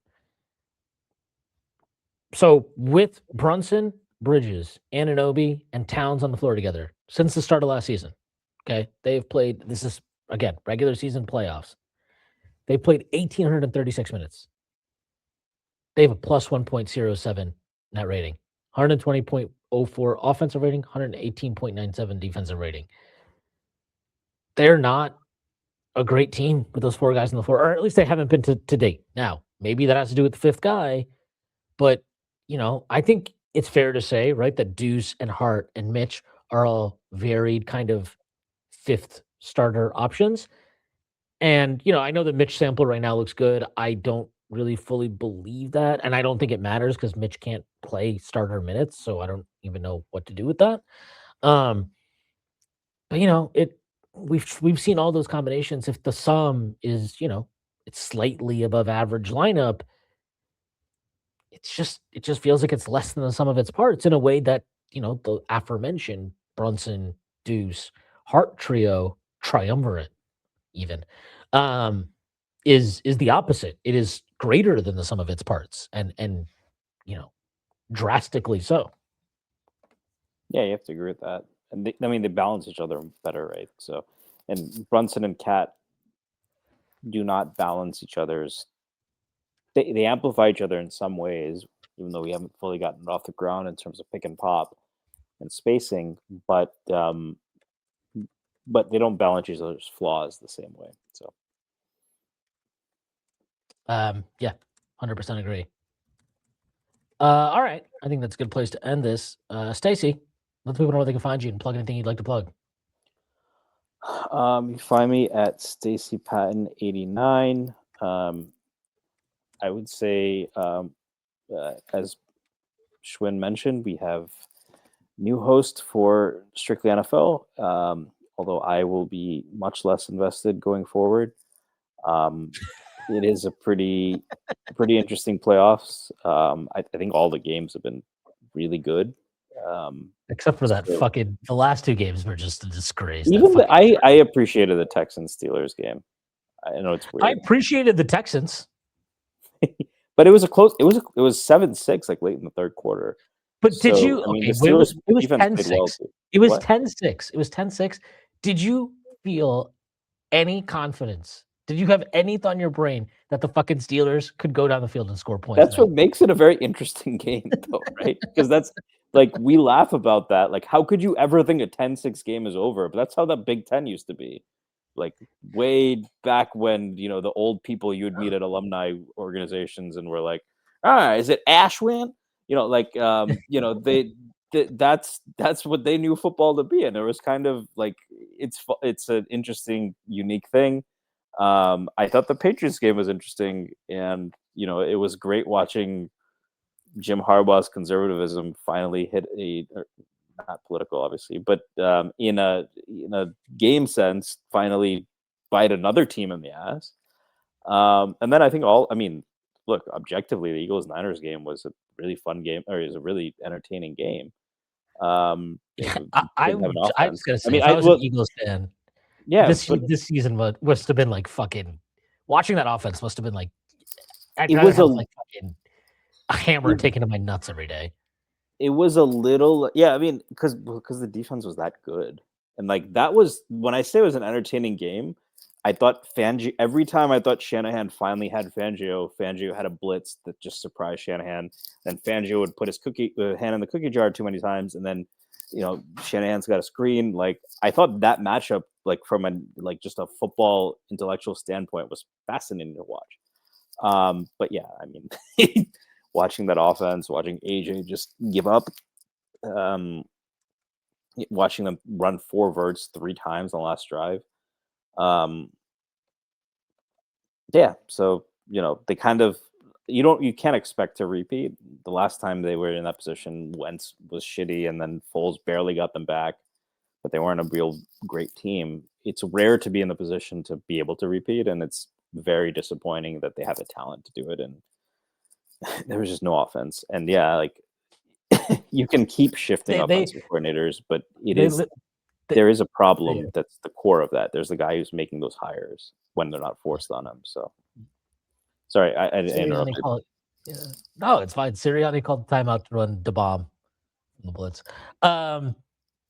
So with Brunson, Bridges, Anunoby, and Towns on the floor together since the start of last season, okay, they've played. This is again regular season playoffs. They played 1,836 minutes. They have a plus 1.07 net rating, 120.04 offensive rating, 118.97 defensive rating. They're not a great team with those four guys on the floor, or at least they haven't been to date. Now, maybe that has to do with the fifth guy, but I think it's fair to say, right, that Deuce and Hart and Mitch are all varied kind of fifth starter options. And, I know that Mitch sample right now looks good. I don't really fully believe that. And I don't think it matters because Mitch can't play starter minutes. So I don't even know what to do with that. But we've seen all those combinations. If the sum is, it's slightly above average lineup, it just feels like it's less than the sum of its parts in a way that, the aforementioned Brunson, Deuce, Hart trio, triumvirate even, is the opposite. It is greater than the sum of its parts and drastically so. Yeah, you have to agree with that. And they balance each other better, right? So, and Brunson and Cat do not balance each other's. They amplify each other in some ways, even though we haven't fully gotten it off the ground in terms of pick and pop and spacing. But they don't balance each other's flaws the same way. So, yeah, 100% agree. All right, I think that's a good place to end this. Stacy, let the people know where they can find you and plug anything you'd like to plug. You find me at Stacy Patton 89. I would say, as Shwin mentioned, we have new host for Strictly NFL. Although I will be much less invested going forward. It is a pretty interesting playoffs. I think all the games have been really good. Except for that the last two games were just a disgrace. Even I appreciated the Texans Steelers game. I know it's weird. I appreciated the Texans. But it was a close. It was 7-6 like late in the third quarter. But did So you? I mean, Okay, the Steelers it was defense played well 10-6. too. It was What? 10-6. It was 10-6. Did you feel any confidence? Did you have any thought in your brain that the fucking Steelers could go down the field and score points That's tonight? what makes it a very interesting game, though, right? Because that's like we laugh about that. Like, how could you ever think a 10-6 game is over? But that's how the Big Ten used to be. Like way back when, the old people you'd meet at alumni organizations and were like, is it Ashwin? That's what they knew football to be. And it was kind of like it's an interesting, unique thing. I thought the Patriots game was interesting, and it was great watching Jim Harbaugh's conservatism finally hit not political, obviously, but in a game sense, finally bite another team in the ass. And then I think look, objectively, the Eagles Niners game was a really fun game, or is a really entertaining game. Yeah, Didn't have an I was offense. gonna I say, mean, if I was an Eagles fan, yeah, but this season must have been like fucking watching that offense must have been like I'd it rather was have a like fucking a hammer it, taken to my nuts every day. it was a little, yeah. I mean, because the defense was that good, and like that was when I say it was an entertaining game. I thought Fangio every time I thought Shanahan finally had Fangio had a blitz that just surprised Shanahan. Then Fangio would put his hand in the cookie jar too many times, and then Shanahan's got a screen. Like I thought that matchup, like from just a football intellectual standpoint, was fascinating to watch. But yeah, I mean, watching that offense, watching AJ just give up, watching them run 4 verts 3 times on the last drive. Yeah, so they kind of you can't expect to repeat. The last time they were in that position, Wentz was shitty, and then Foles barely got them back, but they weren't a real great team. It's rare to be in the position to be able to repeat, and it's very disappointing that they have the talent to do it, and there was just no offense. And yeah, like you can keep shifting They offensive coordinators, but they there is a yeah. problem that's the core of that. There's the guy who's making those hires when they're not forced on him. So sorry, I Sirianni interrupted. called yeah. No, it's fine. Sirianni called the timeout to run the bomb from the blitz.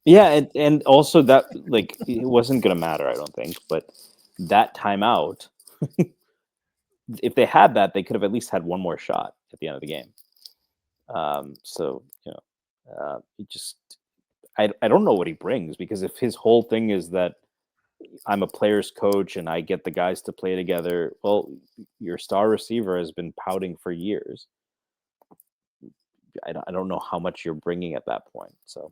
Yeah, and also that like it wasn't gonna matter, I don't think. But that timeout, if they had that, they could have at least had one more shot at the end of the game. So it just I don't know what he brings, because if his whole thing is that I'm a player's coach and I get the guys to play together, well, your star receiver has been pouting for years. I don't know how much you're bringing at that point. So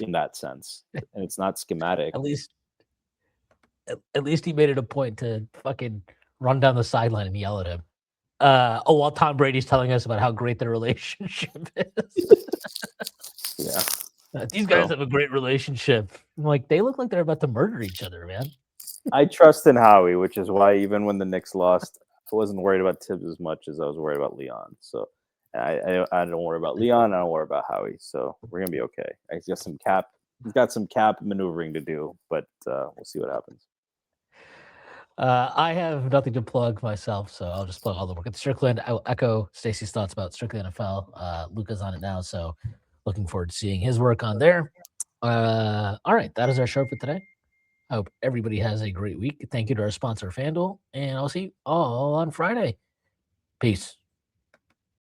in that sense, and it's not schematic. At least he made it a point to fucking run down the sideline and yell at him. While Tom Brady's telling us about how great their relationship is. Yeah. These guys have a great relationship. I'm like, they look like they're about to murder each other, man. I trust in Howie, which is why even when the Knicks lost, I wasn't worried about Tibbs as much as I was worried about Leon. So I don't worry about Leon. I don't worry about Howie. So we're gonna be okay. He's got some cap maneuvering to do, but we'll see what happens. I have nothing to plug myself, so I'll just plug all the work at Strickland. I will echo Stacy's thoughts about Strictly NFL. Luca's on it now, so looking forward to seeing his work on there. All right, that is our show for today. I hope everybody has a great week. Thank you to our sponsor, FanDuel, and I'll see you all on Friday. Peace.